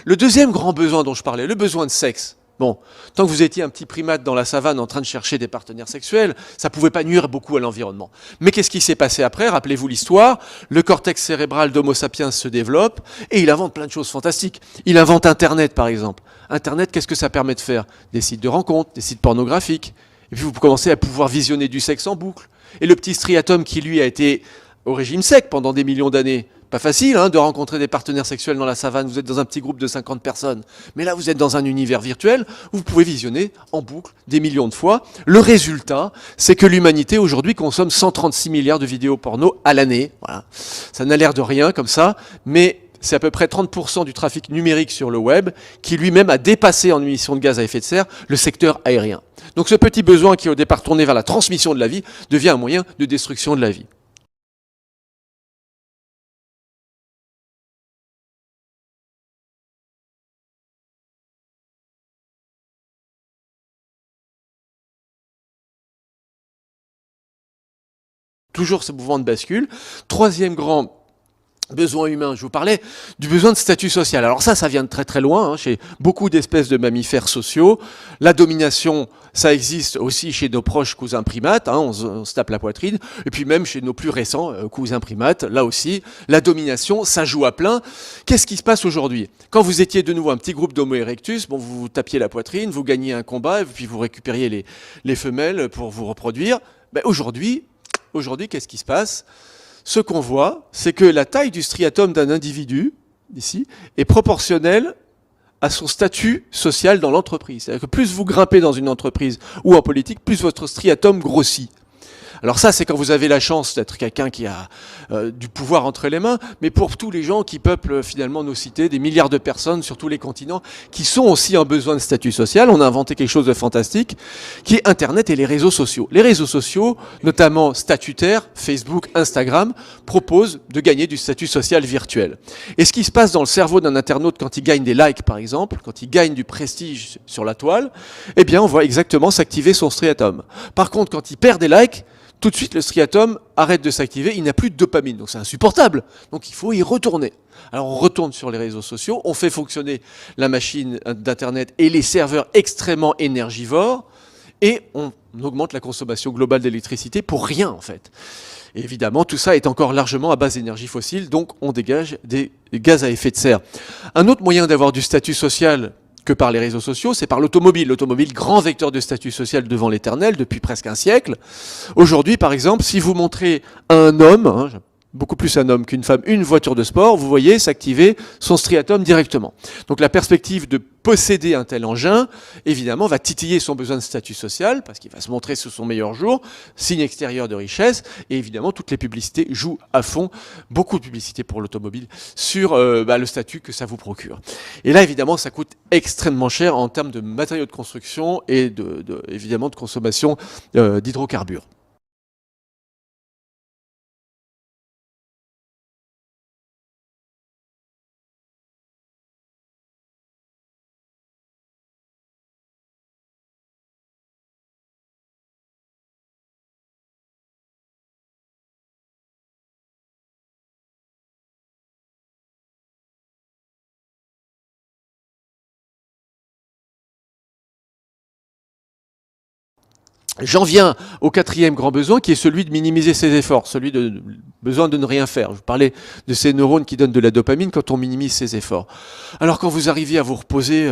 Le deuxième grand besoin dont je parlais, le besoin de sexe. Bon, tant que vous étiez un petit primate dans la savane en train de chercher des partenaires sexuels, ça ne pouvait pas nuire beaucoup à l'environnement. Mais qu'est-ce qui s'est passé après? Rappelez-vous l'histoire, le cortex cérébral d'Homo sapiens se développe et il invente plein de choses fantastiques. Il invente Internet, par exemple. Internet, qu'est-ce que ça permet de faire? Des sites de rencontres, des sites pornographiques. Et puis vous commencez à pouvoir visionner du sexe en boucle. Et le petit striatum qui, lui, a été au régime sec pendant des millions d'années. Pas facile de rencontrer des partenaires sexuels dans la savane, vous êtes dans un petit groupe de 50 personnes. Mais là, vous êtes dans un univers virtuel où vous pouvez visionner en boucle des millions de fois. Le résultat, c'est que l'humanité, aujourd'hui, consomme 136 milliards de vidéos porno à l'année. Voilà. Ça n'a l'air de rien comme ça, mais c'est à peu près 30% du trafic numérique sur le web qui lui-même a dépassé en émissions de gaz à effet de serre le secteur aérien. Donc ce petit besoin qui est au départ tourné vers la transmission de la vie devient un moyen de destruction de la vie. Toujours ce mouvement de bascule. Troisième grand besoin humain, je vous parlais du besoin de statut social. Alors ça vient de très très loin, chez beaucoup d'espèces de mammifères sociaux. La domination, ça existe aussi chez nos proches cousins primates, on se tape la poitrine. Et puis même chez nos plus récents cousins primates, là aussi, la domination, ça joue à plein. Qu'est-ce qui se passe aujourd'hui? Quand vous étiez de nouveau un petit groupe d'Homo erectus, vous vous tapiez la poitrine, vous gagniez un combat, et puis vous récupériez les femelles pour vous reproduire. Aujourd'hui, qu'est-ce qui se passe? Ce qu'on voit, c'est que la taille du striatum d'un individu, ici, est proportionnelle à son statut social dans l'entreprise. C'est-à-dire que plus vous grimpez dans une entreprise ou en politique, plus votre striatum grossit. Alors ça, c'est quand vous avez la chance d'être quelqu'un qui a du pouvoir entre les mains, mais pour tous les gens qui peuplent finalement nos cités, des milliards de personnes sur tous les continents, qui sont aussi en besoin de statut social, on a inventé quelque chose de fantastique, qui est Internet et les réseaux sociaux. Les réseaux sociaux, notamment statutaires, Facebook, Instagram, proposent de gagner du statut social virtuel. Et ce qui se passe dans le cerveau d'un internaute quand il gagne des likes, par exemple, quand il gagne du prestige sur la toile, eh bien, on voit exactement s'activer son striatum. Par contre, quand il perd des likes, tout de suite, le striatum arrête de s'activer, il n'a plus de dopamine, donc c'est insupportable. Donc il faut y retourner. Alors on retourne sur les réseaux sociaux, on fait fonctionner la machine d'Internet et les serveurs extrêmement énergivores, et on augmente la consommation globale d'électricité pour rien en fait. Et évidemment, tout ça est encore largement à base d'énergie fossile, donc on dégage des gaz à effet de serre. Un autre moyen d'avoir du statut social que par les réseaux sociaux, c'est par l'automobile. L'automobile, grand vecteur de statut social devant l'éternel depuis presque un siècle. Aujourd'hui, par exemple, si vous montrez à un homme, beaucoup plus un homme qu'une femme, une voiture de sport, vous voyez s'activer son striatum directement. Donc la perspective de posséder un tel engin, évidemment, va titiller son besoin de statut social, parce qu'il va se montrer sous son meilleur jour, signe extérieur de richesse, et évidemment, toutes les publicités jouent à fond, beaucoup de publicités pour l'automobile, sur le statut que ça vous procure. Et là, évidemment, ça coûte extrêmement cher en termes de matériaux de construction et évidemment de consommation d'hydrocarbures. J'en viens au quatrième grand besoin qui est celui de minimiser ses efforts, celui de besoin de ne rien faire. Je vous parlais de ces neurones qui donnent de la dopamine quand on minimise ses efforts. Alors quand vous arriviez à vous reposer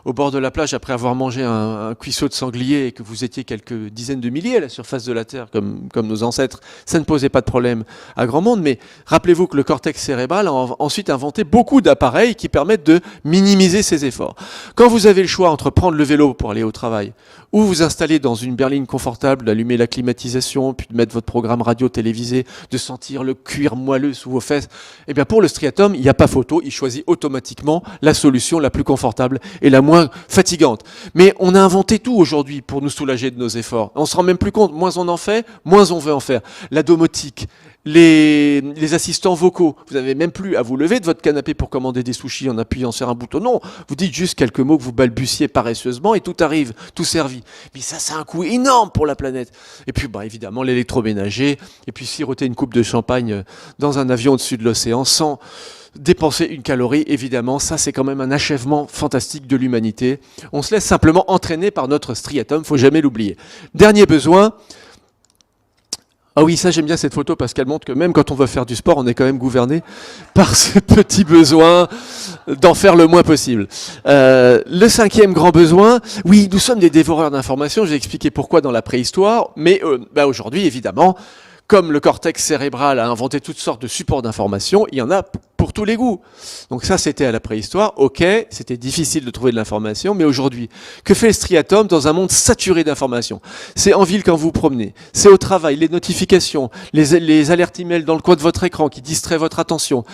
au bord de la plage après avoir mangé un cuisseau de sanglier et que vous étiez quelques dizaines de milliers à la surface de la Terre comme nos ancêtres, ça ne posait pas de problème à grand monde. Mais rappelez-vous que le cortex cérébral a ensuite inventé beaucoup d'appareils qui permettent de minimiser ses efforts. Quand vous avez le choix entre prendre le vélo pour aller au travail ou vous installer dans une berline confortable, d'allumer la climatisation, puis de mettre votre programme radio télévisé, de sentir le cuir moelleux sous vos fesses, eh bien pour le striatum, il n'y a pas photo, il choisit automatiquement la solution la plus confortable et la moins fatigante. Mais on a inventé tout aujourd'hui pour nous soulager de nos efforts. On se rend même plus compte, moins on en fait, moins on veut en faire. La domotique, les assistants vocaux, vous n'avez même plus à vous lever de votre canapé pour commander des sushis en appuyant sur un bouton. Non, vous dites juste quelques mots que vous balbutiez paresseusement et tout arrive, tout servi. Mais ça a un coût énorme pour la planète. Et puis évidemment l'électroménager, et puis siroter une coupe de champagne dans un avion au-dessus de l'océan sans dépenser une calorie, évidemment, ça c'est quand même un achèvement fantastique de l'humanité. On se laisse simplement entraîner par notre striatum, faut jamais l'oublier. Dernier besoin. Ah oui, ça j'aime bien cette photo parce qu'elle montre que même quand on veut faire du sport, on est quand même gouverné par ce petit besoin d'en faire le moins possible. Le cinquième grand besoin, oui, nous sommes des dévoreurs d'informations, j'ai expliqué pourquoi dans la préhistoire, mais aujourd'hui, évidemment, comme le cortex cérébral a inventé toutes sortes de supports d'information, il y en a pour tous les goûts. Donc ça, c'était à la préhistoire. Ok, c'était difficile de trouver de l'information, mais aujourd'hui, que fait le striatum dans un monde saturé d'informations? C'est en ville quand vous vous promenez, c'est au travail, les notifications, les alertes email dans le coin de votre écran qui distraient votre attention.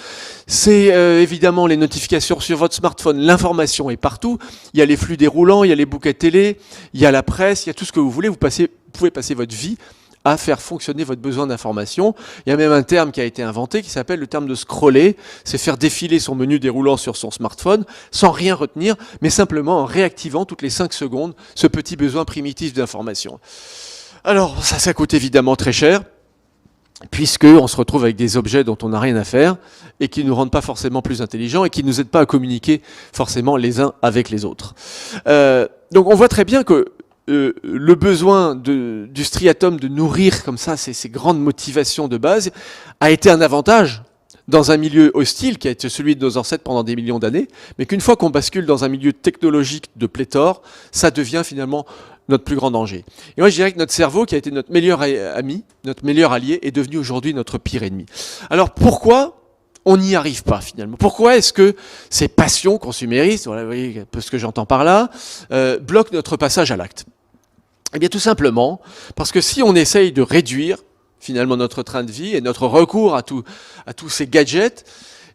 C'est évidemment les notifications sur votre smartphone. L'information est partout. Il y a les flux déroulants, il y a les bouquets télé, il y a la presse, il y a tout ce que vous voulez. Vous pouvez passer votre vie à faire fonctionner votre besoin d'information. Il y a même un terme qui a été inventé qui s'appelle le terme de scroller. C'est faire défiler son menu déroulant sur son smartphone sans rien retenir, mais simplement en réactivant toutes les 5 secondes ce petit besoin primitif d'information. Alors, ça coûte évidemment très cher, puisqu'on se retrouve avec des objets dont on n'a rien à faire et qui ne nous rendent pas forcément plus intelligents et qui ne nous aident pas à communiquer forcément les uns avec les autres. Donc on voit très bien que le besoin du striatum de nourrir comme ça ces grandes motivations de base a été un avantage dans un milieu hostile qui a été celui de nos ancêtres pendant des millions d'années, mais qu'une fois qu'on bascule dans un milieu technologique de pléthore, ça devient finalement notre plus grand danger. Et moi je dirais que notre cerveau, qui a été notre meilleur ami, notre meilleur allié, est devenu aujourd'hui notre pire ennemi. Alors pourquoi on n'y arrive pas finalement? Pourquoi est-ce que ces passions consuméristes, voilà, vous voyez un peu ce que j'entends par là, bloquent notre passage à l'acte? Eh bien tout simplement parce que si on essaye de réduire finalement notre train de vie et notre recours à tous ces gadgets,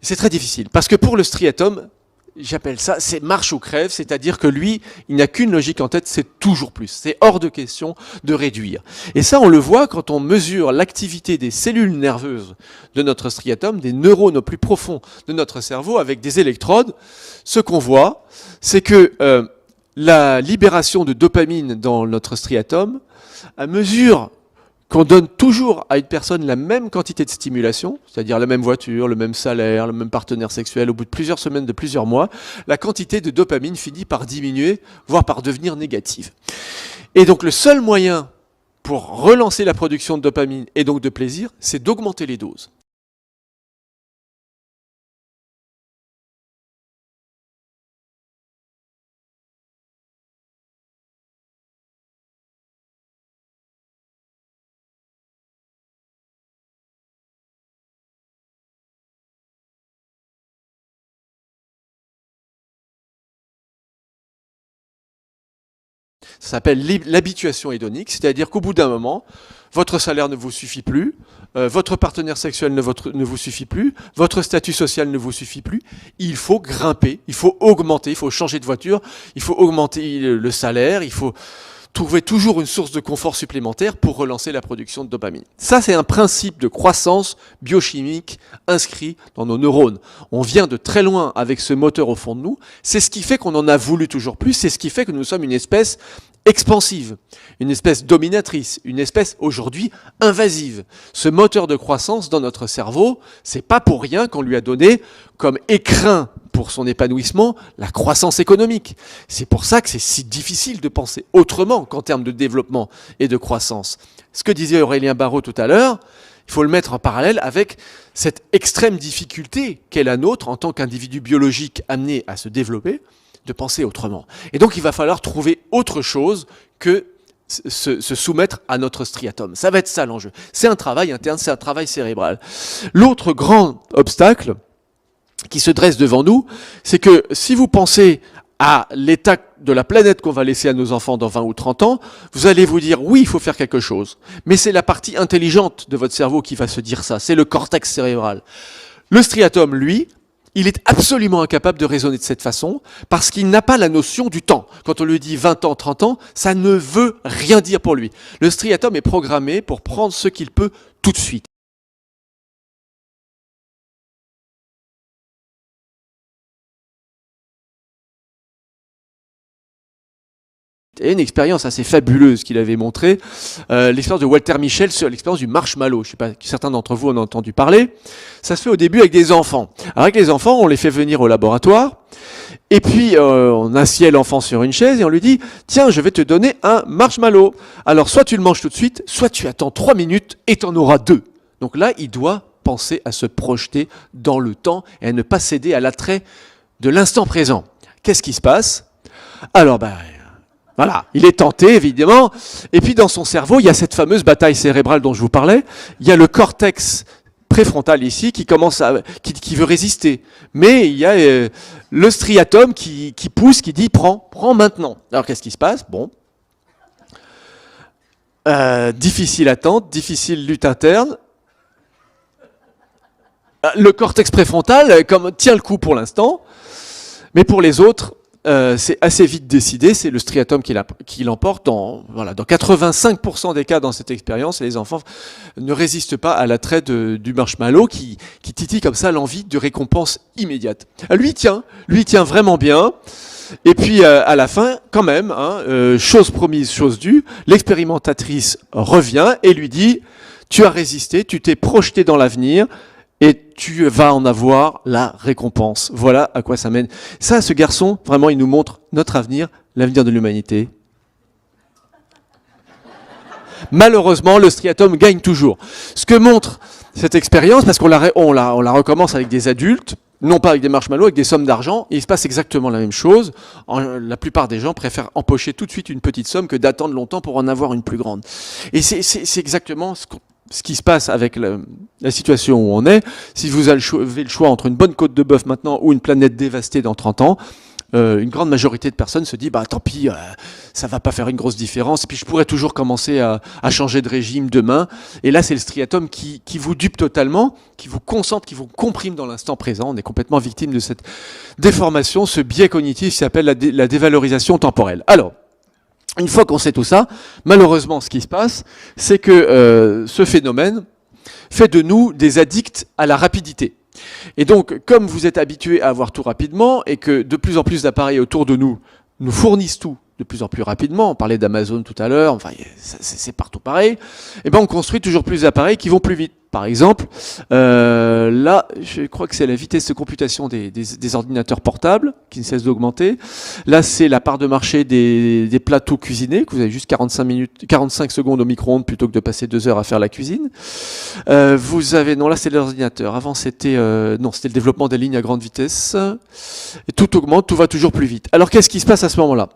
c'est très difficile. Parce que pour le striatum, j'appelle ça, c'est marche ou crève, c'est-à-dire que lui, il n'a qu'une logique en tête, c'est toujours plus. C'est hors de question de réduire. Et ça, on le voit quand on mesure l'activité des cellules nerveuses de notre striatum, des neurones plus profonds de notre cerveau, avec des électrodes. Ce qu'on voit, c'est que la libération de dopamine dans notre striatum, à mesure qu'on donne toujours à une personne la même quantité de stimulation, c'est-à-dire la même voiture, le même salaire, le même partenaire sexuel, au bout de plusieurs semaines, de plusieurs mois, la quantité de dopamine finit par diminuer, voire par devenir négative. Et donc le seul moyen pour relancer la production de dopamine et donc de plaisir, c'est d'augmenter les doses. Ça s'appelle l'habituation hédonique, c'est-à-dire qu'au bout d'un moment, votre salaire ne vous suffit plus, votre partenaire sexuel ne vous suffit plus, votre statut social ne vous suffit plus, il faut grimper, il faut augmenter, il faut changer de voiture, il faut augmenter le salaire, il faut trouver toujours une source de confort supplémentaire pour relancer la production de dopamine. Ça, c'est un principe de croissance biochimique inscrit dans nos neurones. On vient de très loin avec ce moteur au fond de nous. C'est ce qui fait qu'on en a voulu toujours plus. C'est ce qui fait que nous sommes une espèce expansive, une espèce dominatrice, une espèce aujourd'hui invasive. Ce moteur de croissance dans notre cerveau, c'est pas pour rien qu'on lui a donné comme écrin pour son épanouissement la croissance économique. C'est pour ça que c'est si difficile de penser autrement qu'en termes de développement et de croissance. Ce que disait Aurélien Barraud tout à l'heure, il faut le mettre en parallèle avec cette extrême difficulté qu'est la nôtre en tant qu'individu biologique amené à se développer, de penser autrement. Et donc il va falloir trouver autre chose que se soumettre à notre striatum. Ça va être ça l'enjeu. C'est un travail interne, c'est un travail cérébral. L'autre grand obstacle qui se dresse devant nous, c'est que si vous pensez à l'état de la planète qu'on va laisser à nos enfants dans 20 ou 30 ans, vous allez vous dire oui, il faut faire quelque chose. Mais c'est la partie intelligente de votre cerveau qui va se dire ça, c'est le cortex cérébral. Le striatum, lui, il est absolument incapable de raisonner de cette façon parce qu'il n'a pas la notion du temps. Quand on lui dit 20 ans, 30 ans, ça ne veut rien dire pour lui. Le striatum est programmé pour prendre ce qu'il peut tout de suite. Et une expérience assez fabuleuse qu'il avait montrée, l'expérience de Walter Mischel sur l'expérience du marshmallow. Je ne sais pas si certains d'entre vous en ont entendu parler. Ça se fait au début avec des enfants. Alors avec les enfants, on les fait venir au laboratoire, et puis on assied l'enfant sur une chaise et on lui dit « Tiens, je vais te donner un marshmallow. Alors soit tu le manges tout de suite, soit tu attends 3 minutes et tu en auras 2. » Donc là, il doit penser à se projeter dans le temps et à ne pas céder à l'attrait de l'instant présent. Qu'est-ce qui se passe? Alors, voilà, il est tenté, évidemment. Et puis, dans son cerveau, il y a cette fameuse bataille cérébrale dont je vous parlais. Il y a le cortex préfrontal ici qui commence qui veut résister. Mais il y a le striatum qui pousse, qui dit prends maintenant. Alors, qu'est-ce qui se passe? Bon. Difficile attente, difficile lutte interne. Le cortex préfrontal tient le coup pour l'instant. Mais pour les autres, c'est assez vite décidé, c'est le striatum qui l'emporte dans 85% des cas dans cette expérience. Les enfants ne résistent pas à l'attrait du marshmallow qui titille comme ça l'envie de récompense immédiate. Lui tient vraiment bien. Et puis à la fin, quand même, chose promise, chose due, l'expérimentatrice revient et lui dit « Tu as résisté, tu t'es projeté dans l'avenir ». Et tu vas en avoir la récompense. Voilà à quoi ça mène. Ça, ce garçon, vraiment, il nous montre notre avenir, l'avenir de l'humanité. Malheureusement, le striatum gagne toujours. Ce que montre cette expérience, parce qu'on la recommence avec des adultes, non pas avec des marshmallows, avec des sommes d'argent, et il se passe exactement la même chose. La plupart des gens préfèrent empocher tout de suite une petite somme que d'attendre longtemps pour en avoir une plus grande. Et c'est exactement ce qui se passe avec la situation où on est. Si vous avez le choix entre une bonne côte de bœuf maintenant ou une planète dévastée dans 30 ans, une grande majorité de personnes se dit tant pis, ça va pas faire une grosse différence, et puis je pourrais toujours commencer à changer de régime demain. Et là, c'est le striatum qui vous dupe totalement, qui vous concentre, qui vous comprime dans l'instant présent. On est complètement victime de cette déformation, ce biais cognitif qui s'appelle la dévalorisation temporelle. Alors, une fois qu'on sait tout ça, malheureusement, ce qui se passe, c'est que ce phénomène fait de nous des addicts à la rapidité. Et donc, comme vous êtes habitués à avoir tout rapidement, et que de plus en plus d'appareils autour de nous nous fournissent tout de plus en plus rapidement, on parlait d'Amazon tout à l'heure, enfin c'est partout pareil, et on construit toujours plus d'appareils qui vont plus vite. Par exemple, là, je crois que c'est la vitesse de computation des ordinateurs portables qui ne cesse d'augmenter. Là, c'est la part de marché des plateaux cuisinés, que vous avez juste 45 secondes au micro-ondes plutôt que de passer 2 heures à faire la cuisine. Vous avez, non, là c'est l'ordinateur. Avant c'était le développement des lignes à grande vitesse. Et tout augmente, tout va toujours plus vite. Alors qu'est-ce qui se passe à ce moment-là?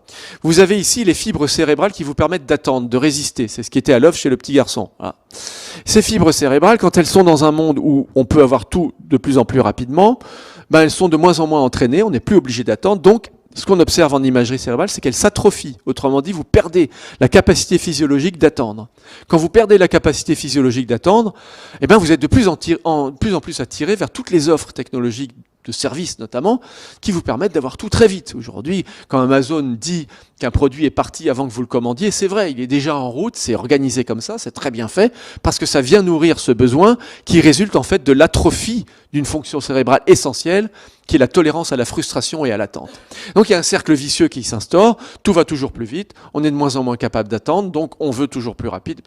Vous avez ici les fibres cérébrales qui vous permettent d'attendre, de résister. C'est ce qui était à l'œuvre chez le petit garçon. Voilà. Ces fibres cérébrales, quand elles sont dans un monde où on peut avoir tout de plus en plus rapidement, elles sont de moins en moins entraînées, on n'est plus obligé d'attendre. Donc, ce qu'on observe en imagerie cérébrale, c'est qu'elles s'atrophient. Autrement dit, vous perdez la capacité physiologique d'attendre. Quand vous perdez la capacité physiologique d'attendre, vous êtes de plus en plus attiré vers toutes les offres technologiques de services notamment, qui vous permettent d'avoir tout très vite. Aujourd'hui, quand Amazon dit qu'un produit est parti avant que vous le commandiez, c'est vrai, il est déjà en route, c'est organisé comme ça, c'est très bien fait, parce que ça vient nourrir ce besoin qui résulte en fait de l'atrophie d'une fonction cérébrale essentielle, qui est la tolérance à la frustration et à l'attente. Donc il y a un cercle vicieux qui s'instaure, tout va toujours plus vite, on est de moins en moins capable d'attendre, donc on veut toujours plus rapide.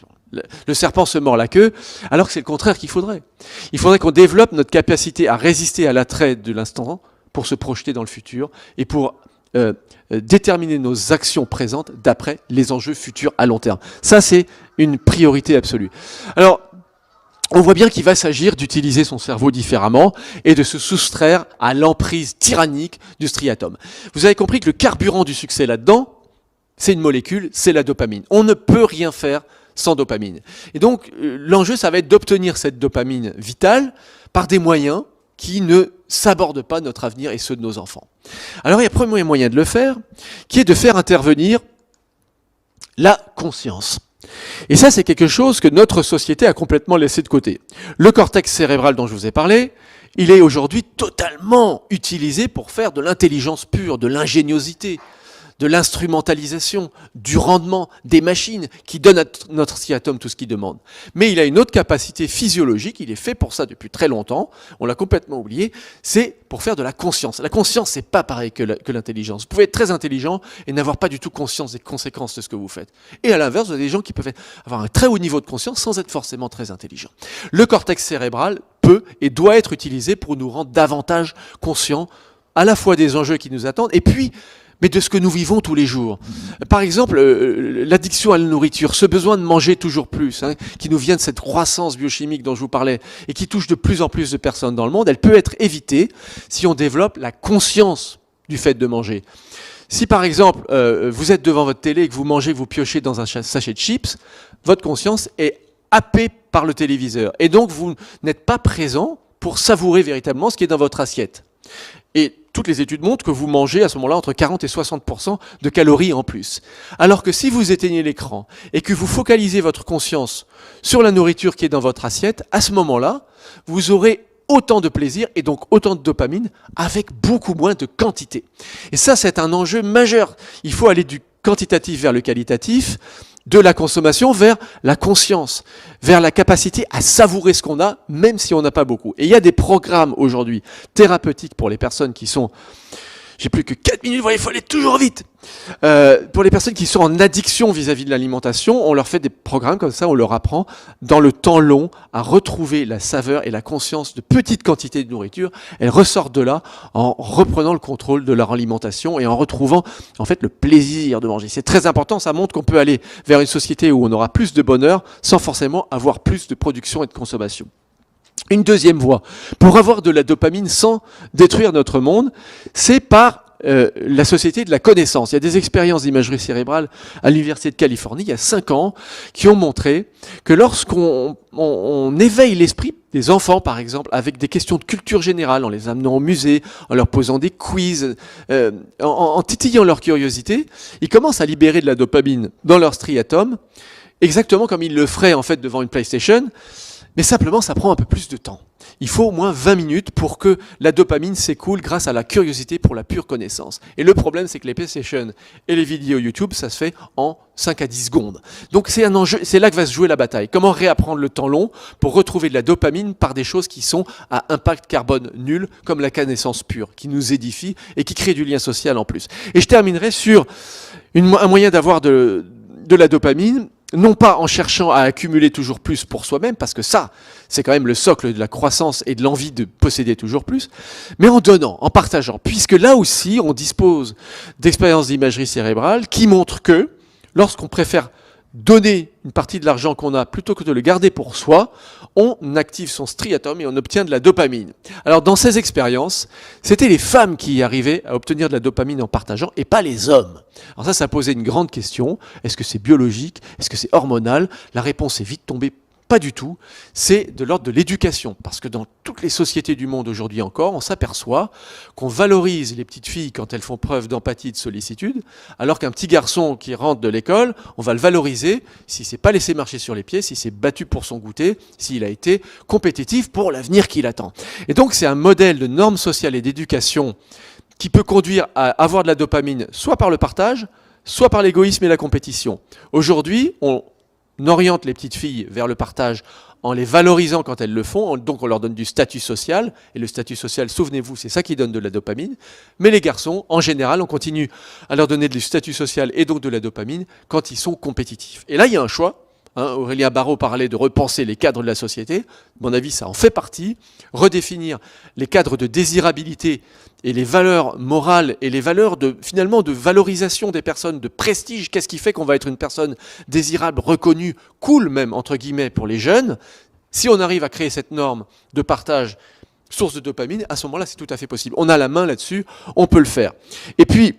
Le serpent se mord la queue, alors que c'est le contraire qu'il faudrait. Il faudrait qu'on développe notre capacité à résister à l'attrait de l'instant pour se projeter dans le futur et pour déterminer nos actions présentes d'après les enjeux futurs à long terme. Ça, c'est une priorité absolue. Alors, on voit bien qu'il va s'agir d'utiliser son cerveau différemment et de se soustraire à l'emprise tyrannique du striatum. Vous avez compris que le carburant du succès là-dedans, c'est une molécule, c'est la dopamine. On ne peut rien faire sans dopamine. Et donc, l'enjeu, ça va être d'obtenir cette dopamine vitale par des moyens qui ne sabordent pas notre avenir et ceux de nos enfants. Alors, il y a un premier moyen de le faire, qui est de faire intervenir la conscience. Et ça, c'est quelque chose que notre société a complètement laissé de côté. Le cortex cérébral dont je vous ai parlé, il est aujourd'hui totalement utilisé pour faire de l'intelligence pure, de l'ingéniosité, de l'instrumentalisation, du rendement, des machines qui donnent à notre striatum tout ce qu'il demande. Mais il a une autre capacité physiologique, il est fait pour ça depuis très longtemps, on l'a complètement oublié, c'est pour faire de la conscience. La conscience, c'est pas pareil que l'intelligence. Vous pouvez être très intelligent et n'avoir pas du tout conscience des conséquences de ce que vous faites. Et à l'inverse, vous avez des gens qui peuvent avoir un très haut niveau de conscience sans être forcément très intelligents. Le cortex cérébral peut et doit être utilisé pour nous rendre davantage conscients à la fois des enjeux qui nous attendent et puis mais de ce que nous vivons tous les jours. Par exemple, l'addiction à la nourriture, ce besoin de manger toujours plus, qui nous vient de cette croissance biochimique dont je vous parlais, et qui touche de plus en plus de personnes dans le monde, elle peut être évitée si on développe la conscience du fait de manger. Si par exemple, vous êtes devant votre télé et que vous mangez, vous piochez dans un sachet de chips, votre conscience est happée par le téléviseur. Et donc, vous n'êtes pas présent pour savourer véritablement ce qui est dans votre assiette. Et toutes les études montrent que vous mangez à ce moment-là entre 40 et 60% de calories en plus. Alors que si vous éteignez l'écran et que vous focalisez votre conscience sur la nourriture qui est dans votre assiette, à ce moment-là, vous aurez autant de plaisir et donc autant de dopamine avec beaucoup moins de quantité. Et ça, c'est un enjeu majeur. Il faut aller du quantitatif vers le qualitatif, de la consommation vers la conscience, vers la capacité à savourer ce qu'on a, même si on n'a pas beaucoup. Et il y a des programmes aujourd'hui thérapeutiques pour les personnes qui sont... J'ai plus que 4 minutes, il faut aller toujours vite. Pour les personnes qui sont en addiction vis-à-vis de l'alimentation, on leur fait des programmes comme ça, on leur apprend dans le temps long à retrouver la saveur et la conscience de petites quantités de nourriture. Elles ressortent de là en reprenant le contrôle de leur alimentation et en retrouvant en fait le plaisir de manger. C'est très important, ça montre qu'on peut aller vers une société où on aura plus de bonheur sans forcément avoir plus de production et de consommation. Une deuxième voie, pour avoir de la dopamine sans détruire notre monde, c'est par la société de la connaissance. Il y a des expériences d'imagerie cérébrale à l'Université de Californie, il y a 5 ans, qui ont montré que lorsqu'on éveille l'esprit des enfants, par exemple, avec des questions de culture générale, en les amenant au musée, en leur posant des quiz, en titillant leur curiosité, ils commencent à libérer de la dopamine dans leur striatum, exactement comme ils le feraient en fait devant une PlayStation. Mais simplement, ça prend un peu plus de temps. Il faut au moins 20 minutes pour que la dopamine s'écoule grâce à la curiosité pour la pure connaissance. Et le problème, c'est que les PlayStation et les vidéos YouTube, ça se fait en 5 à 10 secondes. Donc c'est un enjeu, c'est là que va se jouer la bataille. Comment réapprendre le temps long pour retrouver de la dopamine par des choses qui sont à impact carbone nul, comme la connaissance pure, qui nous édifie et qui crée du lien social en plus. Et je terminerai sur un moyen d'avoir de la dopamine, non pas en cherchant à accumuler toujours plus pour soi-même, parce que ça, c'est quand même le socle de la croissance et de l'envie de posséder toujours plus, mais en donnant, en partageant, puisque là aussi, on dispose d'expériences d'imagerie cérébrale qui montrent que lorsqu'on préfère donner une partie de l'argent qu'on a plutôt que de le garder pour soi, on active son striatum et on obtient de la dopamine. Alors dans ces expériences, c'était les femmes qui arrivaient à obtenir de la dopamine en partageant et pas les hommes. Alors ça posait une grande question. Est-ce que c'est biologique? Est-ce que c'est hormonal? La réponse est vite tombée. Pas du tout, c'est de l'ordre de l'éducation, parce que dans toutes les sociétés du monde aujourd'hui encore, on s'aperçoit qu'on valorise les petites filles quand elles font preuve d'empathie et de sollicitude, alors qu'un petit garçon qui rentre de l'école, on va le valoriser s'il ne s'est pas laissé marcher sur les pieds, s'il s'est battu pour son goûter, s'il a été compétitif pour l'avenir qui l'attend. Et donc c'est un modèle de normes sociales et d'éducation qui peut conduire à avoir de la dopamine, soit par le partage, soit par l'égoïsme et la compétition. Aujourd'hui, on oriente les petites filles vers le partage en les valorisant quand elles le font, donc on leur donne du statut social, et le statut social, souvenez-vous, c'est ça qui donne de la dopamine, mais les garçons, en général, on continue à leur donner du statut social et donc de la dopamine quand ils sont compétitifs. Et là, il y a un choix Aurélien Barraud parlait de repenser les cadres de la société. À mon avis, ça en fait partie. Redéfinir les cadres de désirabilité et les valeurs morales et les valeurs finalement de valorisation des personnes, de prestige. Qu'est-ce qui fait qu'on va être une personne désirable, reconnue, cool même, entre guillemets, pour les jeunes? Si on arrive à créer cette norme de partage, source de dopamine, à ce moment-là, c'est tout à fait possible. On a la main là-dessus, on peut le faire. Et puis,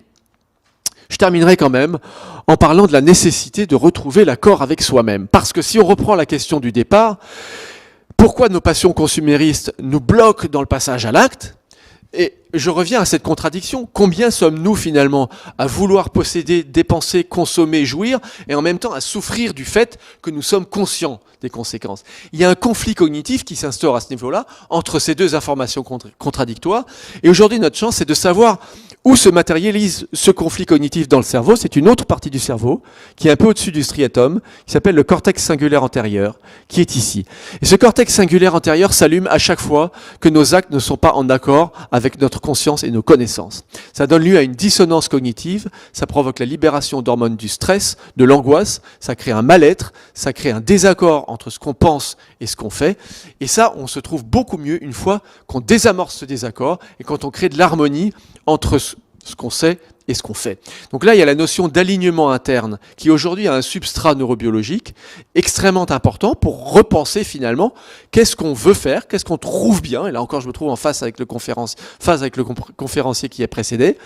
je terminerai quand même en parlant de la nécessité de retrouver l'accord avec soi-même. Parce que si on reprend la question du départ, pourquoi nos passions consuméristes nous bloquent dans le passage à l'acte? Et je reviens à cette contradiction. Combien sommes-nous finalement à vouloir posséder, dépenser, consommer, jouir, et en même temps à souffrir du fait que nous sommes conscients des conséquences? Il y a un conflit cognitif qui s'instaure à ce niveau-là entre ces deux informations contradictoires. Et aujourd'hui, notre chance, c'est de savoir où se matérialise ce conflit cognitif dans le cerveau. C'est une autre partie du cerveau qui est un peu au-dessus du striatum, qui s'appelle le cortex singulaire antérieur, qui est ici. Et ce cortex singulaire antérieur s'allume à chaque fois que nos actes ne sont pas en accord avec notre conscience et nos connaissances. Ça donne lieu à une dissonance cognitive, ça provoque la libération d'hormones du stress, de l'angoisse, ça crée un mal-être, ça crée un désaccord entre ce qu'on pense et ce qu'on fait. Et ça, on se trouve beaucoup mieux une fois qu'on désamorce ce désaccord et quand on crée de l'harmonie entre ce qu'on sait et ce qu'on fait. Donc là, il y a la notion d'alignement interne qui aujourd'hui a un substrat neurobiologique extrêmement important pour repenser finalement qu'est-ce qu'on veut faire, qu'est-ce qu'on trouve bien. Et là encore, je me trouve en face avec le conférencier qui a précédé.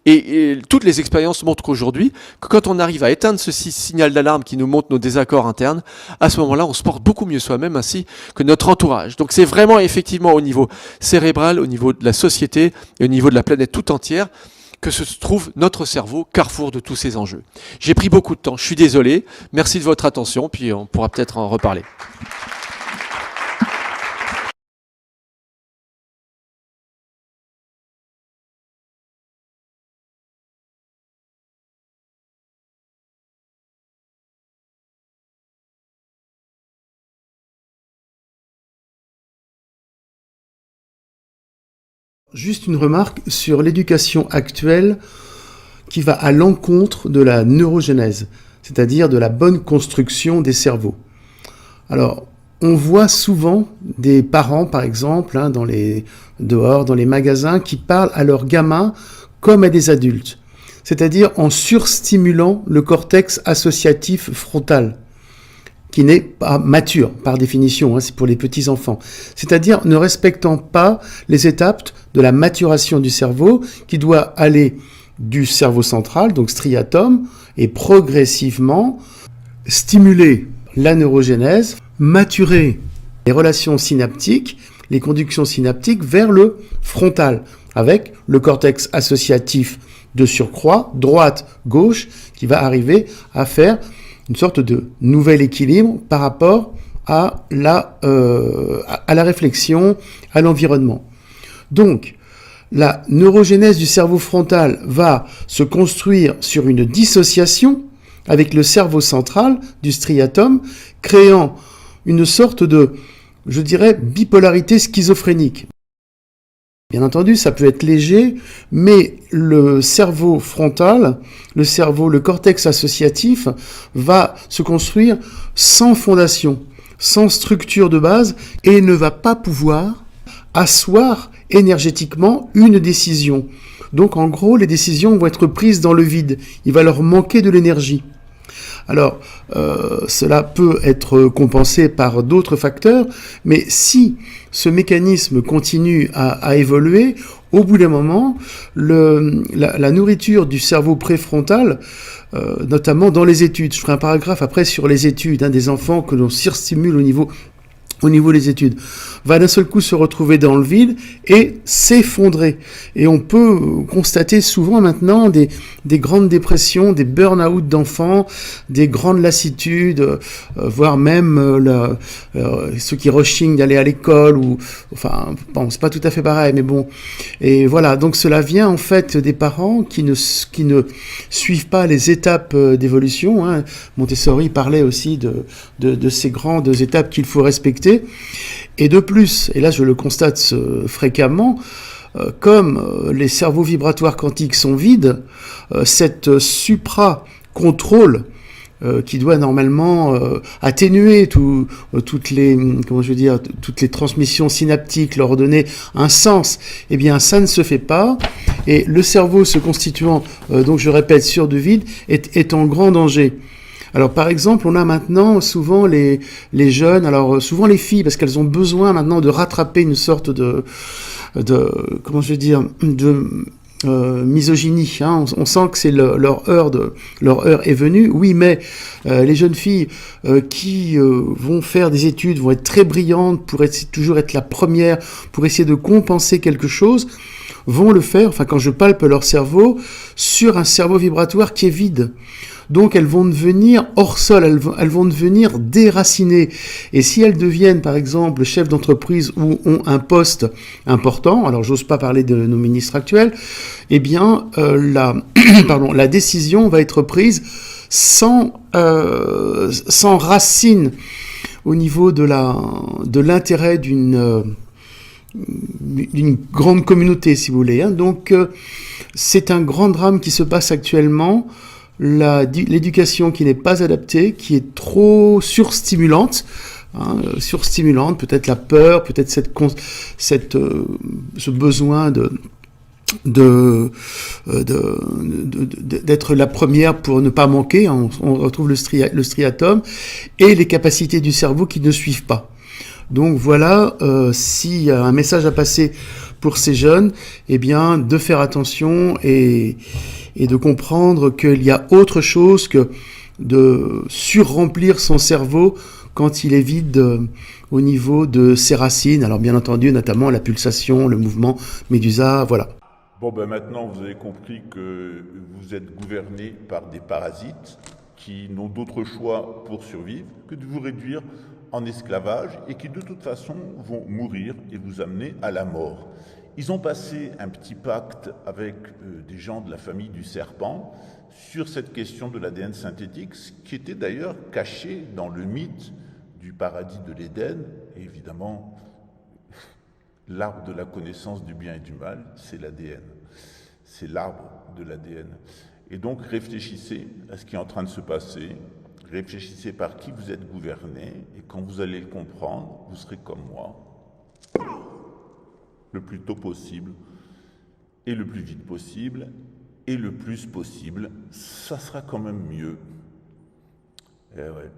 Et toutes les expériences montrent qu'aujourd'hui, que quand on arrive à éteindre ce signal d'alarme qui nous montre nos désaccords internes, à ce moment-là, on se porte beaucoup mieux soi-même ainsi que notre entourage. Donc c'est vraiment effectivement au niveau cérébral, au niveau de la société et au niveau de la planète tout entière que se trouve notre cerveau, carrefour de tous ces enjeux. J'ai pris beaucoup de temps, je suis désolé. Merci de votre attention, puis on pourra peut-être en reparler. Juste une remarque sur l'éducation actuelle qui va à l'encontre de la neurogénèse, c'est-à-dire de la bonne construction des cerveaux. Alors, on voit souvent des parents, par exemple, dehors, dans les magasins, qui parlent à leurs gamins comme à des adultes, c'est-à-dire en surstimulant le cortex associatif frontal, qui n'est pas mature, par définition, c'est pour les petits-enfants. C'est-à-dire ne respectant pas les étapes de la maturation du cerveau, qui doit aller du cerveau central, donc striatum, et progressivement stimuler la neurogénèse, maturer les relations synaptiques, les conductions synaptiques vers le frontal, avec le cortex associatif de surcroît, droite-gauche, qui va arriver à faire une sorte de nouvel équilibre par rapport à la réflexion, à l'environnement. Donc, la neurogénèse du cerveau frontal va se construire sur une dissociation avec le cerveau central du striatum, créant une sorte de, je dirais, bipolarité schizophrénique. Bien entendu, ça peut être léger, mais le cerveau frontal, le cortex associatif, va se construire sans fondation, sans structure de base, et ne va pas pouvoir asseoir énergétiquement une décision. Donc en gros, les décisions vont être prises dans le vide, il va leur manquer de l'énergie. Alors, cela peut être compensé par d'autres facteurs, mais si ce mécanisme continue à évoluer, au bout d'un moment, la nourriture du cerveau préfrontal, notamment dans les études, je ferai un paragraphe après sur les études des enfants que l'on surstimule au niveau des études, va d'un seul coup se retrouver dans le vide et s'effondrer. Et on peut constater souvent maintenant des grandes dépressions, des burn-out d'enfants, des grandes lassitudes, voire même ceux qui rechignent d'aller à l'école, ou enfin, bon, c'est pas tout à fait pareil, mais bon. Et voilà, donc cela vient en fait des parents qui ne suivent pas les étapes d'évolution. Montessori parlait aussi de ces grandes étapes qu'il faut respecter. Et de plus, et là je le constate fréquemment, comme les cerveaux vibratoires quantiques sont vides, cette supra-contrôle qui doit normalement atténuer toutes les transmissions synaptiques, leur donner un sens. Eh bien, ça ne se fait pas, et le cerveau se constituant, donc je répète, sur du vide, est en grand danger. Alors par exemple, on a maintenant souvent les jeunes, alors souvent les filles, parce qu'elles ont besoin maintenant de rattraper une sorte de misogynie, hein. On sent que c'est leur heure est venue. Oui, mais les jeunes filles qui vont faire des études, vont être très brillantes pour toujours être la première, pour essayer de compenser quelque chose, vont le faire, enfin quand je palpe leur cerveau, sur un cerveau vibratoire qui est vide. Donc elles vont devenir hors sol, elles vont devenir déracinées. Et si elles deviennent, par exemple, chefs d'entreprise ou ont un poste important, alors j'ose pas parler de nos ministres actuels, eh bien la décision va être prise sans racine au niveau de l'intérêt d'une grande communauté, si vous voulez, hein. Donc c'est un grand drame qui se passe actuellement. L'éducation qui n'est pas adaptée, qui est trop surstimulante, hein, peut-être la peur, peut-être ce besoin d'être la première pour ne pas manquer, hein. On retrouve le striatum, et les capacités du cerveau qui ne suivent pas. Donc voilà, s'il y a un message à passer pour ces jeunes, eh bien, de faire attention et de comprendre qu'il y a autre chose que de surremplir son cerveau quand il est vide au niveau de ses racines. Alors bien entendu, notamment la pulsation, le mouvement Médusa, voilà. Bon, ben maintenant, vous avez compris que vous êtes gouverné par des parasites qui n'ont d'autre choix pour survivre que de vous réduire en esclavage et qui de toute façon vont mourir et vous amener à la mort. Ils ont passé un petit pacte avec des gens de la famille du serpent sur cette question de l'ADN synthétique, ce qui était d'ailleurs caché dans le mythe du paradis de l'Éden. Et évidemment, l'arbre de la connaissance du bien et du mal, c'est l'ADN. C'est l'arbre de l'ADN. Et donc réfléchissez à ce qui est en train de se passer, réfléchissez par qui vous êtes gouverné, et quand vous allez le comprendre, vous serez comme moi, le plus tôt possible, et le plus vite possible, et le plus possible, ça sera quand même mieux. Eh ouais.